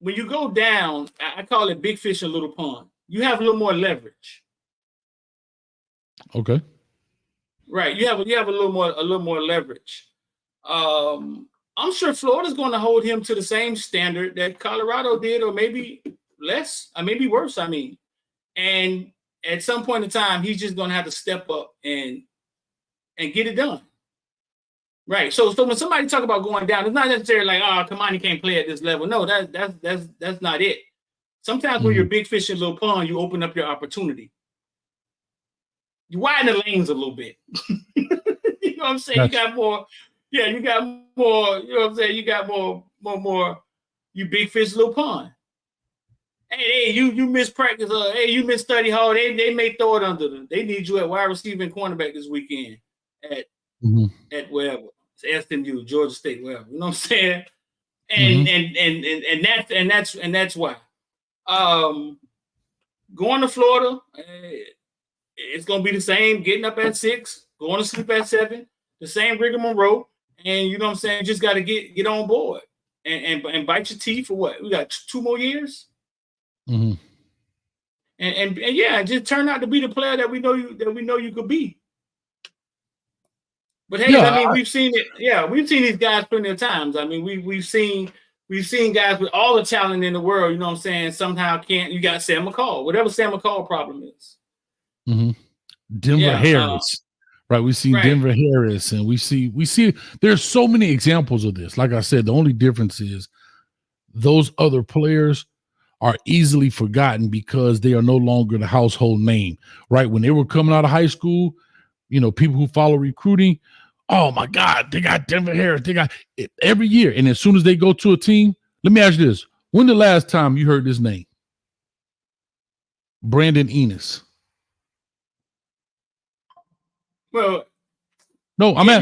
when you go down, I call it big fish in a little pond. You have a little more leverage. Okay. Right. You have a little more leverage. I'm sure Florida's going to hold him to the same standard that Colorado did, or maybe less, or maybe worse. And at some point in time, he's just going to have to step up and get it done. Right. So when somebody talk about going down, it's not necessarily like, Kamani can't play at this level. No, that's not it. Sometimes when you're big fish in a little pond, you open up your opportunity. You widen the lanes a little bit. You know what I'm saying? You got more. Yeah, you got more. You know what I'm saying? You got more. You big fish, little pond. Hey, you miss practice. Hey, you miss study hall. They may throw it under them. They need you at wide receiver and cornerback this weekend at wherever. It's SMU, Georgia State, wherever. You know what I'm saying? And that's why. Going to Florida, it's gonna be the same. Getting up at 6, going to sleep at 7, the same rigmarole. And you know what I'm saying? Just got to get on board and bite your teeth for what? We got 2 more years. And yeah, just turn out to be the player that we know you could be. But hey, we've seen it. Yeah, we've seen these guys plenty of times. We've seen guys with all the talent in the world. You know what I'm saying? Somehow can't. You got Sam McCall, whatever Sam McCall problem is. Denver Harris, right? We see Denver Harris, and we see. There's so many examples of this. Like I said, the only difference is those other players are easily forgotten because they are no longer the household name, right? When they were coming out of high school, you know, people who follow recruiting, oh my God, they got Denver Harris. They got it every year. And as soon as they go to a team, let me ask you this. When the last time you heard this name? Brandon Enos. Well, no, I hear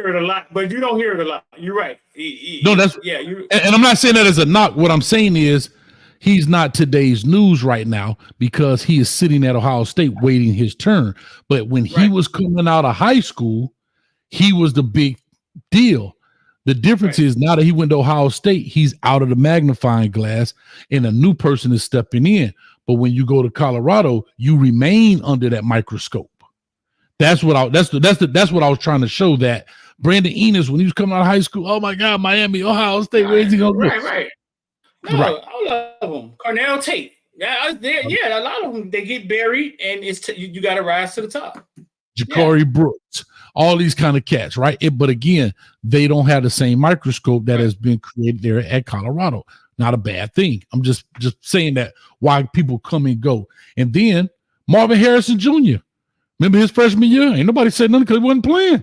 it a lot, but you don't hear it a lot. You're right. And I'm not saying that as a knock. What I'm saying is he's not today's news right now because he is sitting at Ohio State waiting his turn. But when he was coming out of high school, he was the big deal. The difference is now that he went to Ohio State, he's out of the magnifying glass and a new person is stepping in. But when you go to Colorado, you remain under that microscope. That's what I was trying to show, that Brandon Enos, when he was coming out of high school, oh my God, Miami, Ohio State, where's he gonna go? Right. No, all of them. Cornell Tate. Yeah, a lot of them, they get buried, and it's you got to rise to the top. Ja'Cory Brooks, all these kind of cats, right? But again, they don't have the same microscope that has been created there at Colorado. Not a bad thing. I'm just saying that why people come and go. And then Marvin Harrison Jr. Remember his freshman year? Ain't nobody said nothing because he wasn't playing.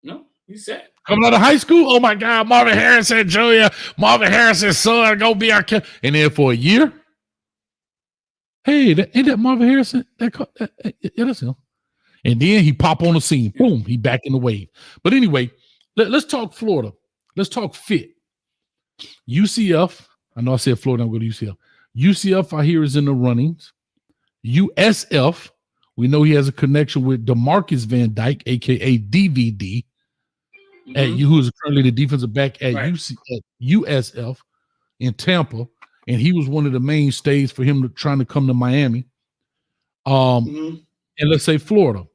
No, he said. Coming out of high school, oh my God, Marvin Harrison Jr., Marvin Harrison's son, go be our kid. And then for a year, hey, ain't that Marvin Harrison? Yeah, that's him. And then he pop on the scene. Boom, he back in the wave. But anyway, let's talk Florida. Let's talk fit. UCF, I know I said Florida, I'm going to UCF. UCF, I hear, is in the runnings. USF, we know he has a connection with DeMarcus Van Dyke, a.k.a. DVD, who is currently the defensive back at USF in Tampa. And he was one of the mainstays for him trying to come to Miami. And let's say Florida.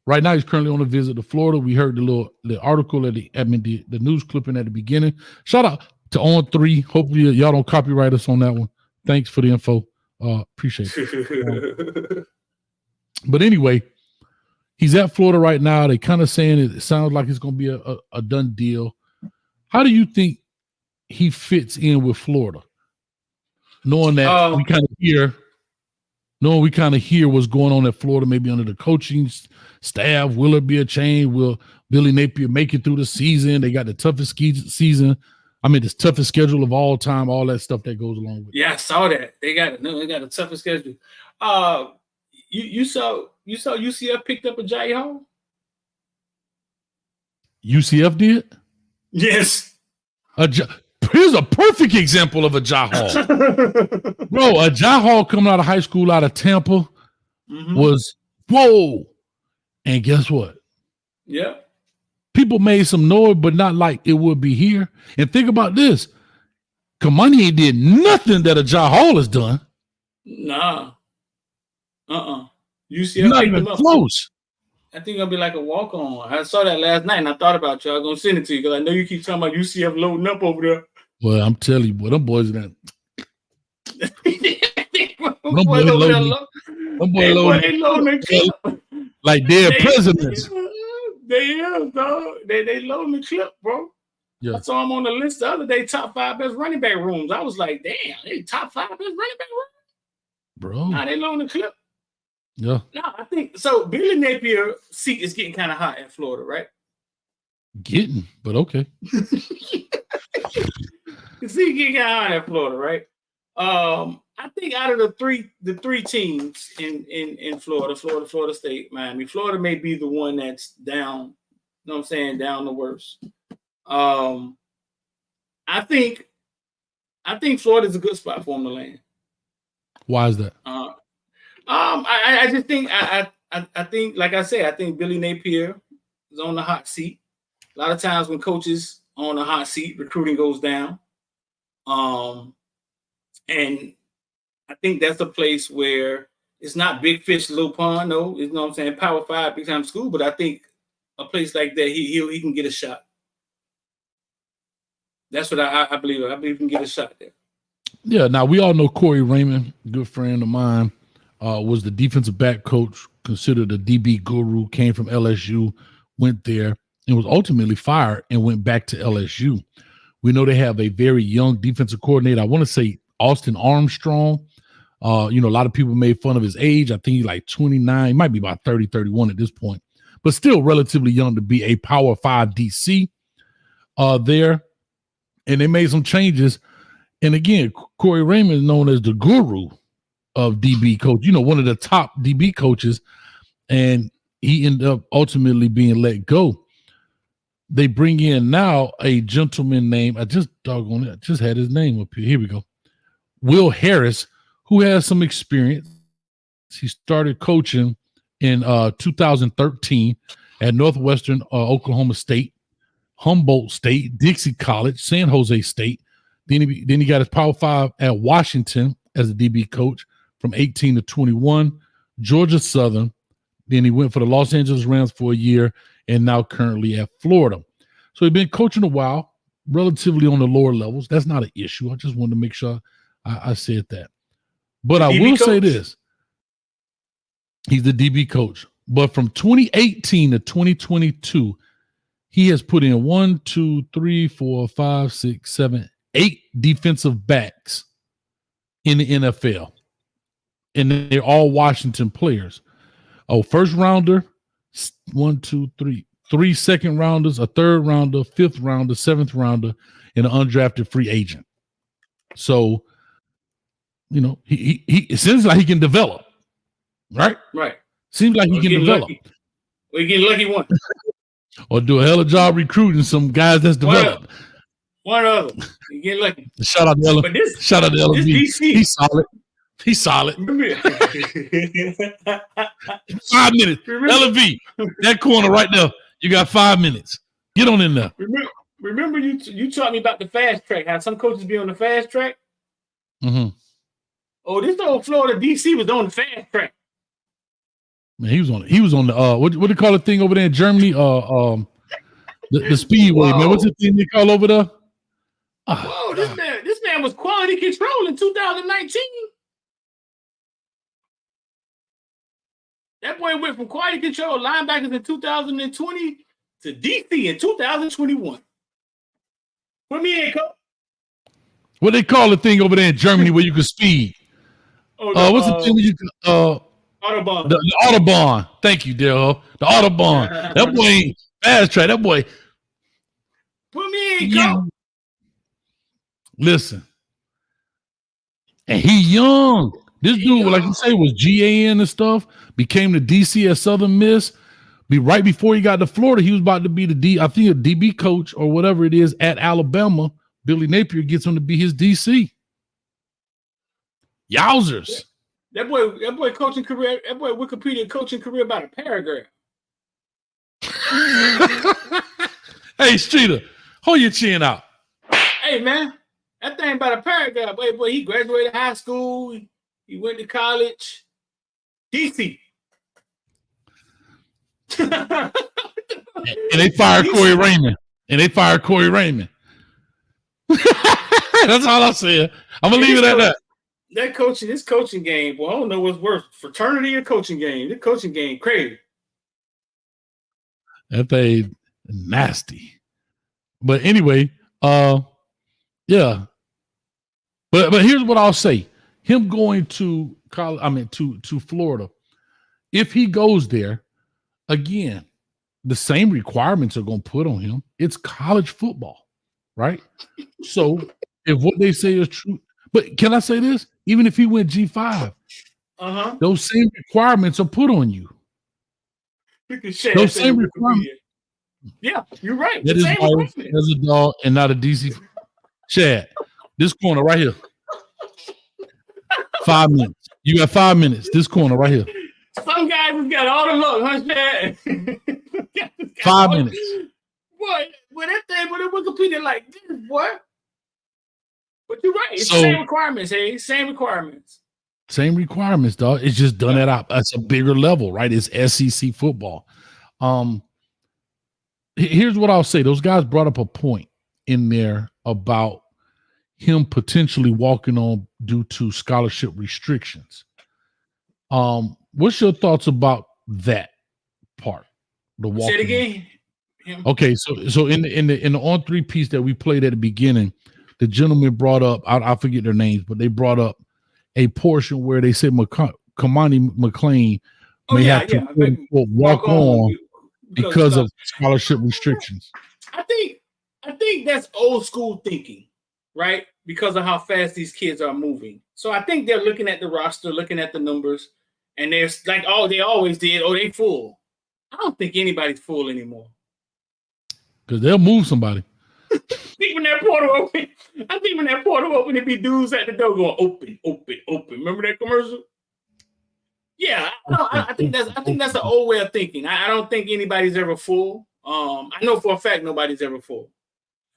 Right now, he's currently on a visit to Florida. We heard the article the news clipping at the beginning. Shout out to On 3. Hopefully, y'all don't copyright us on that one. Thanks for the info. Appreciate it. But anyway, he's at Florida right now. They kind of saying it sounds like it's going to be a done deal. How do you think he fits in with Florida? Knowing that we kind of hear what's going on at Florida, maybe under the coaching staff. Will it be a change? Will Billy Napier make it through the season? They got the toughest season. I mean, the toughest schedule of all time, all that stuff that goes along with it. Yeah, I saw that. They got the toughest schedule. You saw UCF picked up a Jai Hall? UCF did? Yes. Here's a perfect example of a Jai Hall. Bro, a Jai Hall coming out of high school out of Tampa was, whoa. And guess what? Yeah. People made some noise, but not like it would be here. And think about this. Kanani ain't did nothing that a Jai Hall has done. Nah. UCF not even close. I think it'll be like a walk-on. I saw that last night, and I thought about you. I was going to send it to you because I know you keep talking about UCF loading up over there. Well, I'm telling you, boy, them boys are them boys loading like they're presidents. They is, dog. They loading the clip, bro. Yeah. I saw them on the list the other day, top 5 best running back rooms. I was like, damn, they top 5 best running back rooms? Bro. Nah, they loading the clip. Yeah. No, I think so. Billy Napier seat is getting kind of hot in Florida, right? But okay. The seat getting kind of hot in Florida, right? I think out of the three teams in Florida, Florida State, Miami, Florida may be the one that's down. You know what I'm saying? Down the worst. I think Florida's a good spot for him to land. Why is that? I just think I think, like I said, I think Billy Napier is on the hot seat. A lot of times when coaches are on the hot seat, recruiting goes down. And I think that's a place where it's not big fish, little pond. No, you know what I'm saying? Power 5, big time school. But I think a place like that, he can get a shot. That's what I believe. I believe he can get a shot there. Yeah. Now we all know Corey Raymond, good friend of mine, was the defensive back coach, considered a DB guru, came from LSU, went there, and was ultimately fired and went back to LSU. We know they have a very young defensive coordinator. I want to say Austin Armstrong. A lot of people made fun of his age. I think he's like 29. He might be about 30, 31 at this point, but still relatively young to be a Power 5 DC there. And they made some changes. And again, Corey Raymond is known as the guru of DB coach, one of the top DB coaches, and he ended up ultimately being let go. They bring in now a gentleman named, I just had his name up here. Here we go. Will Harris, who has some experience. He started coaching in 2013 at Northwestern Oklahoma State. Humboldt State, Dixie College, San Jose State. Then he got his Power 5 at Washington as a DB coach from 18 to 21, Georgia Southern. Then he went for the Los Angeles Rams for a year and now currently at Florida. So he's been coaching a while, relatively on the lower levels. That's not an issue. I just wanted to make sure I said that. But I will say this. He's the DB coach. But from 2018 to 2022, he has put in 1, 2, 3, 4, 5, 6, 7, 8 defensive backs in the NFL. And they're all Washington players. Oh, first rounder, 1, 2, 3. 3 second rounders, a third rounder, 5th rounder, 7th rounder, and an undrafted free agent. So, you know, he it seems like he can develop, right? Right. Seems like he can develop. We get lucky one. Or do a hell of a job recruiting some guys that's developed. One of them. You get lucky. Shout out to LV. Shout out to LV. He's solid. He's solid. 5 minutes. LV, that corner right there. You got 5 minutes. Get on in there. Remember you taught me about the fast track, how some coaches be on the fast track? Mm-hmm. Oh, this old Florida DC was on the fast track. Man, he was on the what do they call the thing over there in Germany? The speedway, man. What's the thing they call over there? Whoa, this man was quality control in 2019. That boy went from quality control linebackers in 2020 to DC in 2021. Put me in, coach. What they call the thing over there in Germany where you can speed? What's the thing where you can Autobahn. The Autobahn. Thank you, Daryl. The Autobahn. That boy ain't fast track. That boy. Put me in, coach. Listen. And he young. This dude, like you say, was GAN and stuff, became the DC at Southern Miss. Right before he got to Florida, he was about to be a DB coach or whatever it is at Alabama. Billy Napier gets him to be his DC. Yowzers. That boy coaching career, that boy Wikipedia coaching career about a paragraph. Hey, Streeter, hold your chin out. Hey, man, that thing about a paragraph. Boy, he graduated high school. He went to college. DC. And they fired Corey Raymond. That's all I'm saying. I'm going to leave it at that. This coaching game, well, I don't know what's worse, fraternity or coaching game. The coaching game, crazy. That thing nasty. But anyway, yeah. But here's what I'll say. Him going to college, to Florida, if he goes there, again, the same requirements are going to put on him. It's college football, right? So if what they say is true, but can I say this? Even if he went G5, those same requirements are put on you. Those same requirements. Yeah, you're right. That is why as a dog and not a DC. Chad, this corner right here. 5 minutes. You got 5 minutes. This corner right here. Some guys have got all the luck, huh, Chad? 5 minutes. Boy, that thing, but it Wikipedia like this, boy. But you're right. It's the same requirements, hey? Same requirements. Same requirements, dog. It's just done at a bigger level, right? It's SEC football. Here's what I'll say. Those guys brought up a point in there about him potentially walking on due to scholarship restrictions. What's your thoughts about that part? The walking. Say it again. Okay, so in the on 3 piece that we played at the beginning, the gentleman brought up, I forget their names, but they brought up a portion where they said Cormani McClain may have to walk on because of scholarship restrictions. I think that's old school thinking, right? Because of how fast these kids are moving. So I think they're looking at the roster, looking at the numbers, and they're like, oh, they always did. Oh, they full. I don't think anybody's full anymore. Because they'll move somebody. I think when that portal open, it'd be dudes at the door going open, open, open. Remember that commercial? Yeah, I think that's an old way of thinking. I don't think anybody's ever full. I know for a fact nobody's ever full.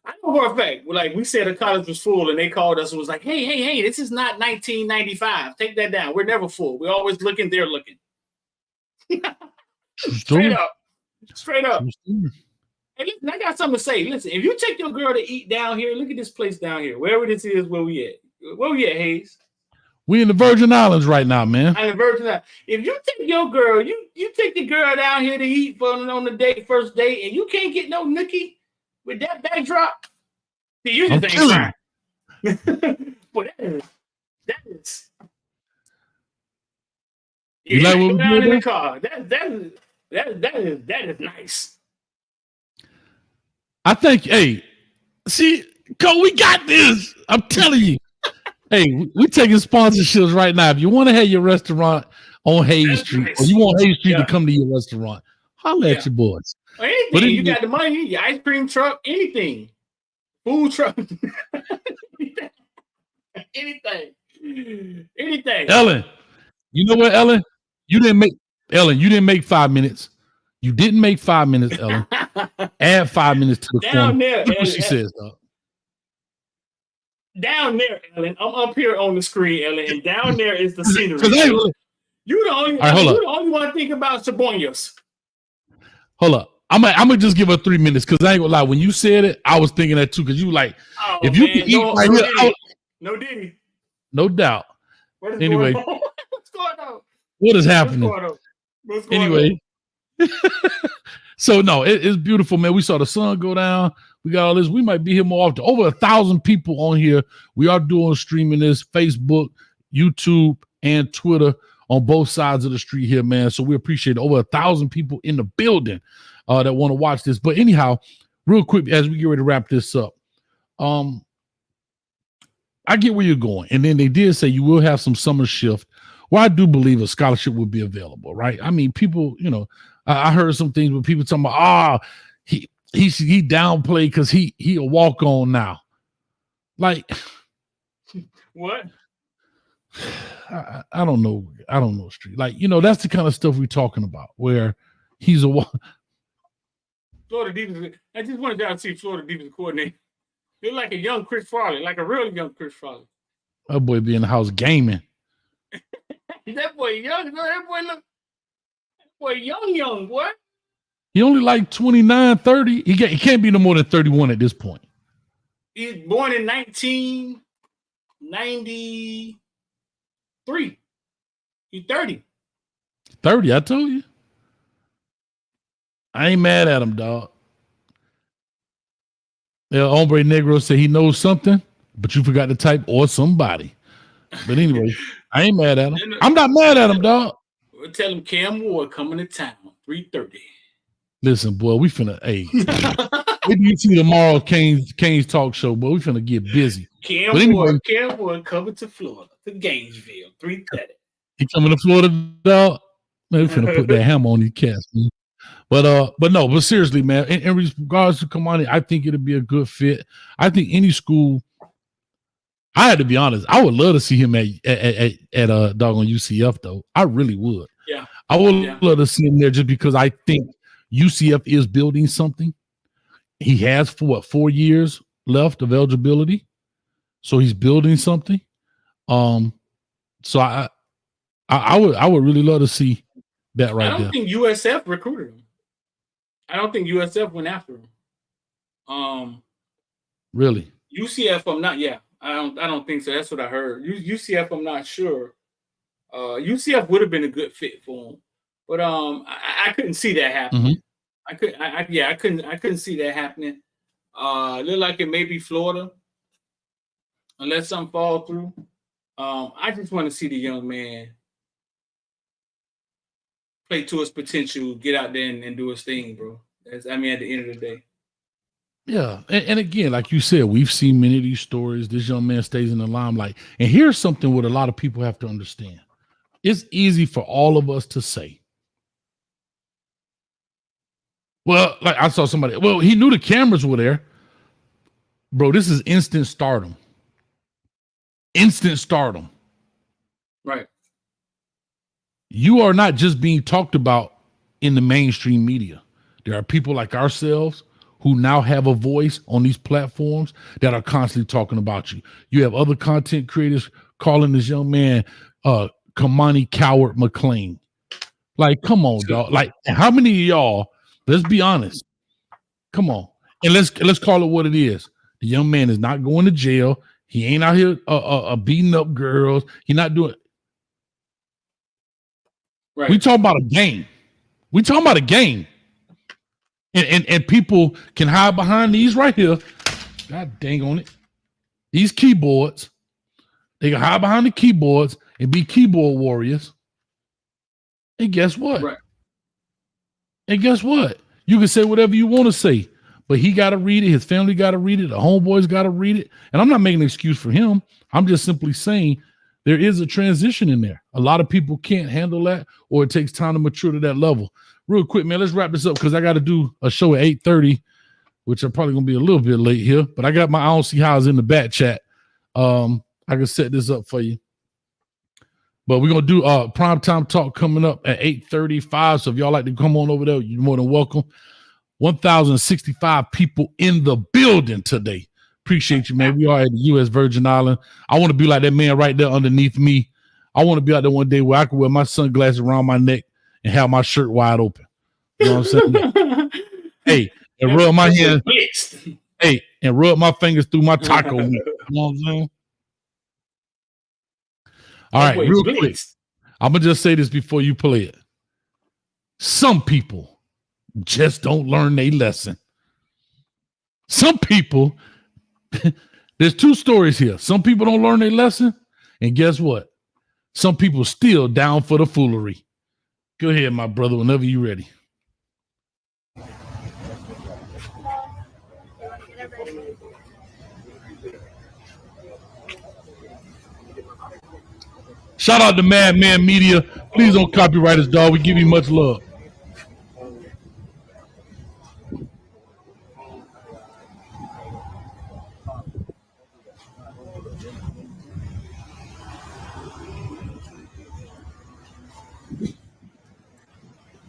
I know for a fact, like we said, the college was full, and they called us and was like, "Hey, this is not 1995. Take that down. We're never full. We're always looking. They're looking." Straight up. Hey, listen, I got something to say. Listen, if you take your girl to eat down here, look at this place down here. Wherever this is, where we at? Where we at, Hayes? We in the Virgin Islands right now, man. I'm in the Virgin Islands. If you take your girl, you take the girl down here to eat on the first date, and you can't get no nookie with that backdrop, then you just ain't fine. But that is. You like what we down in did the car. That is nice. I think, hey, see, Cole, we got this. I'm telling you. Hey, we taking sponsorships right now. If you want to have your restaurant on Hayes Street, nice. or you want Hayes Street to come to your restaurant, holla at your boys. Or anything. But you got the money, your ice cream truck, anything. Food truck. anything. Ellen, you know what, Ellen? You didn't make 5 minutes. You didn't make 5 minutes, Ellen. Add 5 minutes to the down there. Look what she says, dog. Down there, Ellen. I'm up here on the screen, Ellen, and down there is the scenery. You the only one to think about Sabonis. Hold up. I'm gonna just give her 3 minutes because I ain't gonna lie. When you said it, I was thinking that too. Because you like, if you can eat right here, no Diddy. No doubt. Anyway, what's going on? What is happening? What's going anyway. So no, it's beautiful, man. We saw the sun go down. We got all this. We might be here more often. Over 1,000 people on here. We are doing streaming this Facebook, YouTube, and Twitter on both sides of the street here, man. So we appreciate it. Over 1,000 people in the building that want to watch this. But anyhow, real quick, as we get ready to wrap this up, I get where you're going. And then they did say you will have some summer shift. Well, I do believe a scholarship will be available, right? I mean, people, I heard some things where people talking about, he downplayed because he a walk on now. Like what? I don't know. I don't know, Street. Like, that's the kind of stuff we're talking about where he's a walk. Florida defense. I just wanted y'all to see Florida defense coordinator. They're like a young Chris Farley, like a real young Chris Farley. That boy be in the house gaming. That boy young. That boy young, boy. He only like 29, 30. He can't be no more than 31 at this point. He's born in 1993. He's 30. 30, I told you. I ain't mad at him, dog. El Hombre Negro said he knows something, but you forgot to type or somebody. But anyway, I ain't mad at him. I'm not mad at him, dog. We'll tell him Cam Ward coming to town, 3:30. Listen, boy, we finna, maybe you see tomorrow Kane's talk show, but we finna get busy. Cam Ward coming to Florida, to Gainesville, 3:30. He coming to Florida, dog? Man, we finna put that hammer on these cats, man. But seriously, man, in regards to Kamani, I think it'll be a good fit. I think any school, I had to be honest, I would love to see him at doggone UCF, though. I really would. Yeah. I would love to see him there just because I think UCF is building something. He has 4 years left of eligibility. So he's building something. So I would really love to see that right there. I don't think USF recruited him. I don't think USF went after him. Really? UCF, I'm not. Yeah, I don't think so. That's what I heard. UCF, I'm not sure. UCF would have been a good fit for him, but I couldn't see that happening. Mm-hmm. I couldn't see that happening. Look like it may be Florida, unless something fall through. I just want to see the young man play to his potential, get out there and do his thing, bro. At the end of the day. Yeah. And again, like you said, we've seen many of these stories. This young man stays in the limelight. And here's something what a lot of people have to understand. It's easy for all of us to say, well, like I saw somebody, well, he knew the cameras were there. Bro, this is instant stardom. Instant stardom. Right. You are not just being talked about in the mainstream media. There are people like ourselves who now have a voice on these platforms that are constantly talking about you. You have other content creators calling this young man Cormani Coward McClain. Like, come on, dog. Like, how many of y'all, let's be honest. Come on. And let's call it what it is. The young man is not going to jail. He ain't out here beating up girls. He's not doing it. Right. We talking about a game. We talking about a game. And people can hide behind these right here. God dang on it. These keyboards. They can hide behind the keyboards and be keyboard warriors. And guess what? Right. And guess what? You can say whatever you want to say, but he got to read it. His family got to read it. The homeboys got to read it. And I'm not making an excuse for him. I'm just simply saying there is a transition in there. A lot of people can't handle that, or it takes time to mature to that level. Real quick, man, let's wrap this up because I got to do a show at 8:30, which I'm probably going to be a little bit late here, but I got my I don't see how's in the back chat. I can set this up for you. But we're going to do primetime talk coming up at 8:35. So if y'all like to come on over there, you're more than welcome. 1,065 people in the building today. Appreciate you, man. We are at the U.S. Virgin Island. I want to be like that man right there underneath me. I want to be out there one day where I can wear my sunglasses around my neck and have my shirt wide open. You know what I'm saying? Hey, and rub my hands. Hey, and rub my fingers through my taco meat. You know what I'm saying? All right, real quick. I'm going to just say this before you play it. Some people just don't learn their lesson. Some people, there's two stories here. Some people don't learn their lesson, and guess what? Some people still down for the foolery. Go ahead, my brother, whenever you're ready. Shout out to Madman Media. Please don't copyright us, dog. We give you much love.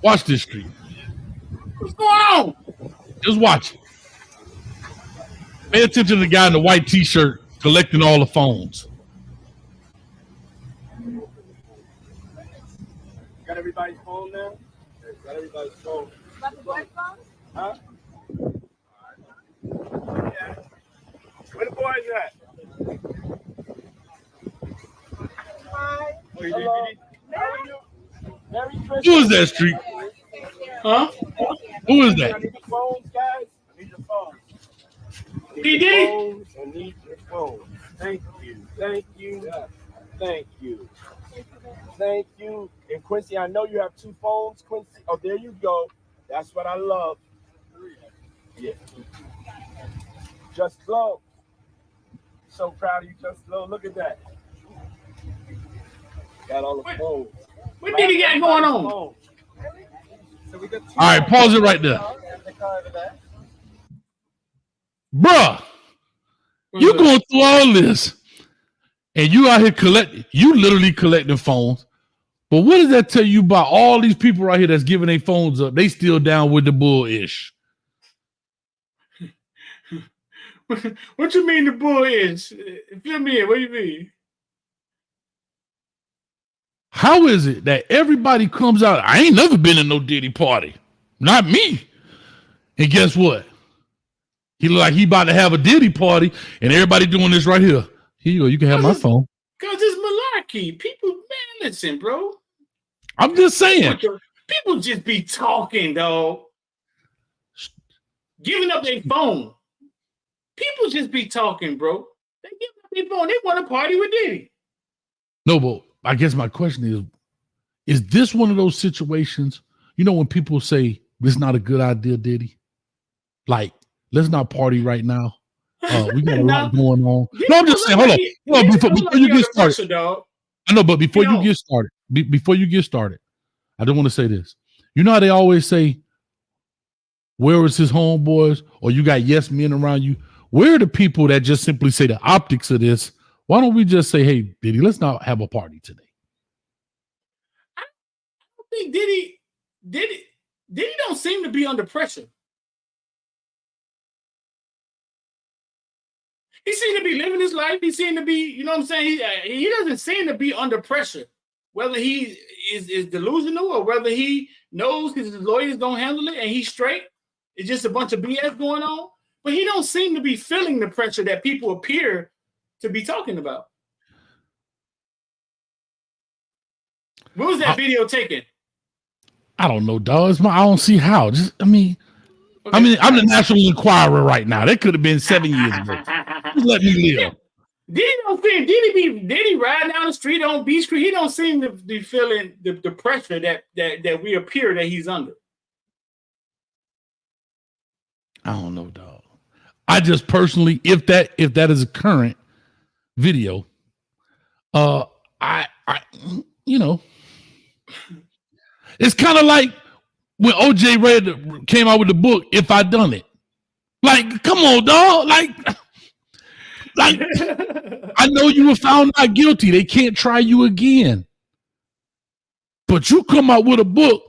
Watch this street. What's going on? Just watch it. Pay attention to the guy in the white t-shirt collecting all the phones. Got everybody's phone now? Got everybody's phone. Got the boy's phone? Huh? Yeah. Where the boys at? Hi. Hello. Merry Christmas. Who is that, Street? Huh? Who is I that? need your phones, guys. I need your phones. I He need did your it. phones. I need your phones. Thank you. Thank you. Thank you. Thank you. And Quincy, I know you have two phones, Quincy. Oh, there you go. That's what I love. Yeah. Just Glow. So proud of you, Just Glow. Look at that. Got all the phones. What did he got going on? So we got two. All right, pause it right there. Bruh, you going through all this, and you out here you literally collecting phones. But what does that tell you about all these people right here that's giving their phones up? They still down with the bull-ish. What you mean the bull is? Fill me in. What do you mean? How is it that everybody comes out? I ain't never been in no Diddy party. Not me. And guess what? He look like he about to have a Diddy party, and everybody doing this right here. Here you go. You can have my phone. Because it's malarkey. People, man, listen, bro. I'm just saying. People just be talking, dog. Giving up their phone. People just be talking, bro. They give up their phone. They want to party with Diddy. No, but I guess my question is this one of those situations, you know, when people say this is not a good idea, Diddy? Like, let's not party right now. We got a lot going on. No, I'm just saying, hold on. Before you get started. I know, but before you get started, I don't want to say this. You know how they always say, where is his homeboys? Or you got yes men around you. Where are the people that just simply say the optics of this? Why don't we just say, hey, Diddy, let's not have a party today? I don't think Diddy don't seem to be under pressure. He seemed to be living his life. He seemed to be, you know what I'm saying? He doesn't seem to be under pressure. Whether he is delusional or whether he knows his lawyers don't handle it and he's straight, it's just a bunch of BS going on. But he don't seem to be feeling the pressure that people appear to be talking about. When was that video taken? I don't know, dog. I don't see how. I'm the National Enquirer right now. That could have been 7 years ago. Just let me live. Did he ride down the street on Beach Creek? He don't seem to be feeling the pressure that we appear that he's under. I don't know, dog. I just personally, if that is a current video, I it's kind of like when OJ came out with the book, If I Done It. Like, come on, dog. Like I know you were found not guilty. They can't try you again. But you come out with a book,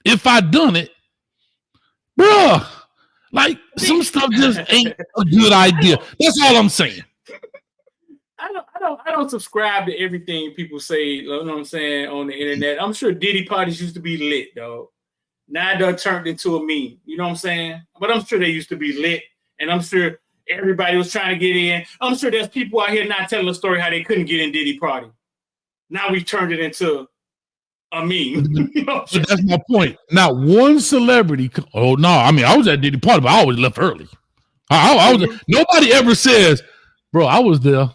If I Done It, bruh. Like, some stuff just ain't a good idea. That's all I'm saying. I don't subscribe to everything people say, you know what I'm saying, on the internet. I'm sure Diddy parties used to be lit, though. Now it done turned into a meme. You know what I'm saying? But I'm sure they used to be lit, and I'm sure everybody was trying to get in. I'm sure there's people out here not telling a story how they couldn't get in Diddy party. Now we've turned it into a meme. You know so that's my point. Not one celebrity. Oh no, I mean I was at Diddy party, but I always left early. I was. Nobody ever says, "Bro, I was there.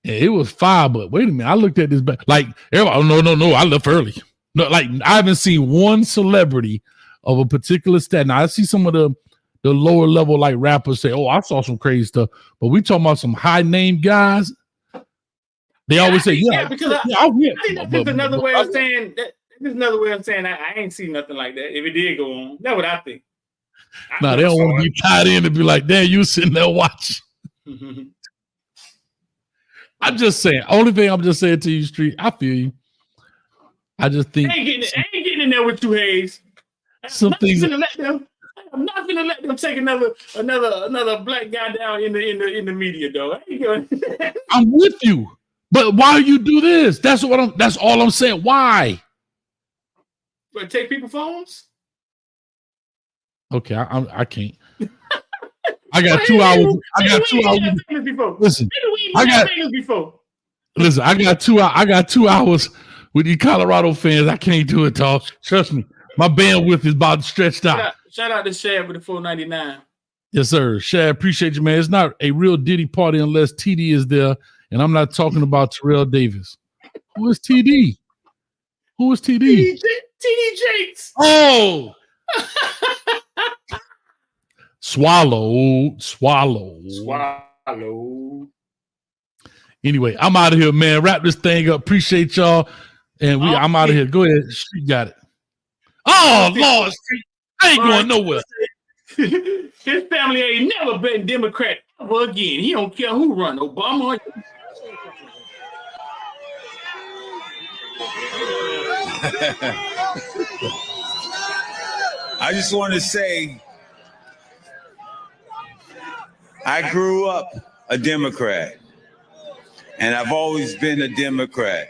And it was 5." But wait a minute, I looked at this back. Like everybody, oh, no, I left early. No, like I haven't seen one celebrity of a particular stat. Now I see some of the lower level like rappers say, "Oh, I saw some crazy stuff," but we talking about some high name guys. They always say, "Yeah, because I think that's just another way of saying that. There's another way of saying I ain't seen nothing like that. If it did go on, that's what I think. They don't want to be tied in and be like, "Damn, you sitting there watching." I'm just saying. Only thing I'm just saying to you, Street. I feel you. I just think I ain't getting in there with you, Hayes. I'm not gonna let them take another black guy down in the media, though. I'm with you, but why you do this? That's all I'm saying. Why? But take people's phones. Okay, I can't. I got 2 hours. I got 2 hours. Listen, I got 2 hours with these Colorado fans. I can't do it, dog. Trust me. My bandwidth is about stretched out. Shout out to Shad with the $4.99. Yes, sir. Shad, appreciate you, man. It's not a real Diddy party unless TD is there, and I'm not talking about Terrell Davis. Who is TD? TD Jakes. Oh. Swallow. Anyway, I'm out of here, man. Wrap this thing up. Appreciate y'all. And I'm out of here. Go ahead. Street got it. Oh, Lord, Street. I ain't going nowhere. His family ain't never been Democrat ever again. He don't care who run, Obama. I just want to say, I grew up a Democrat, and I've always been a Democrat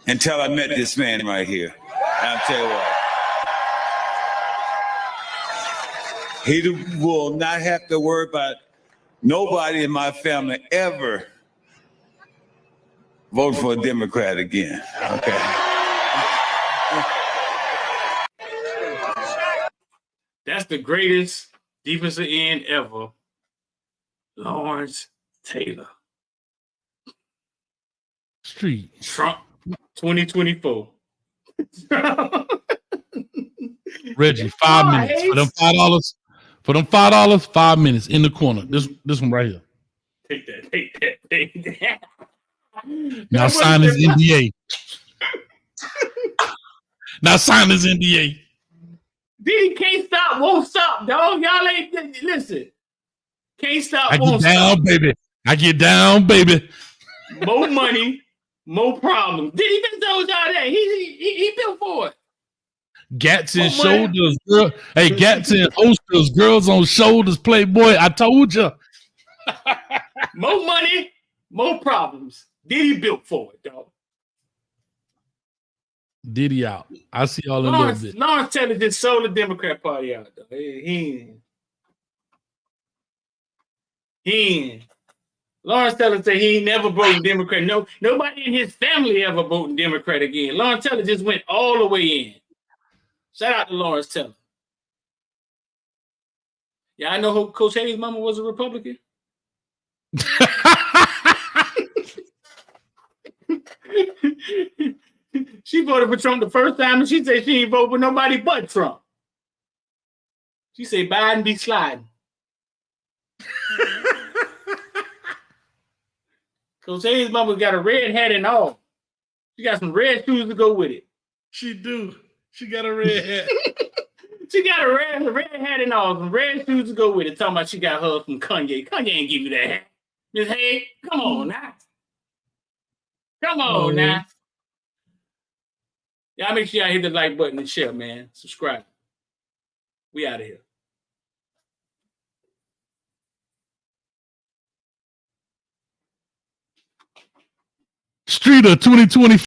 until I met this man right here. I'll tell you what. He will not have to worry about nobody in my family ever vote for a Democrat again. Okay. That's the greatest defensive end ever, Lawrence Taylor. Street. Trump 2024. Reggie, 5 minutes. For them $5. For them $5, 5 minutes in the corner. This one right here. Take that. Now sign his NDA. Now sign his NDA. Diddy can't stop, won't stop, dog. Y'all ain't listen. Can't stop, won't stop. I get down, baby. More money, more problems. Diddy been told y'all that. He built for it. Gatson shoulders, girl. Hey, Gatson holsters, girls on shoulders, Playboy. I told you. More money, more problems. Diddy built for it, dog. Diddy out. I see y'all in a little bit. Lawrence Taylor just sold the Democrat Party out, though. He ain't. Lawrence Taylor said he ain't never voted Democrat. No, nobody in his family ever voted Democrat again. Lawrence Taylor just went all the way in. Shout out to Lawrence Taylor. Yeah, I know Coach Hayes' mama was a Republican. She voted for Trump the first time, and she said she ain't vote for nobody but Trump. She said Biden be sliding. Coach Hayes' mama got a red hat and all. She got some red shoes to go with it. She do. She got a red hat. She got a red hat and all, some red shoes to go with it. Talking about she got her from Kanye. Kanye ain't give you that hat. Miss Hayes, come on now. Come on now. Y'all make sure y'all hit the like button and share, man. Subscribe. We out of here. Streeter 2020.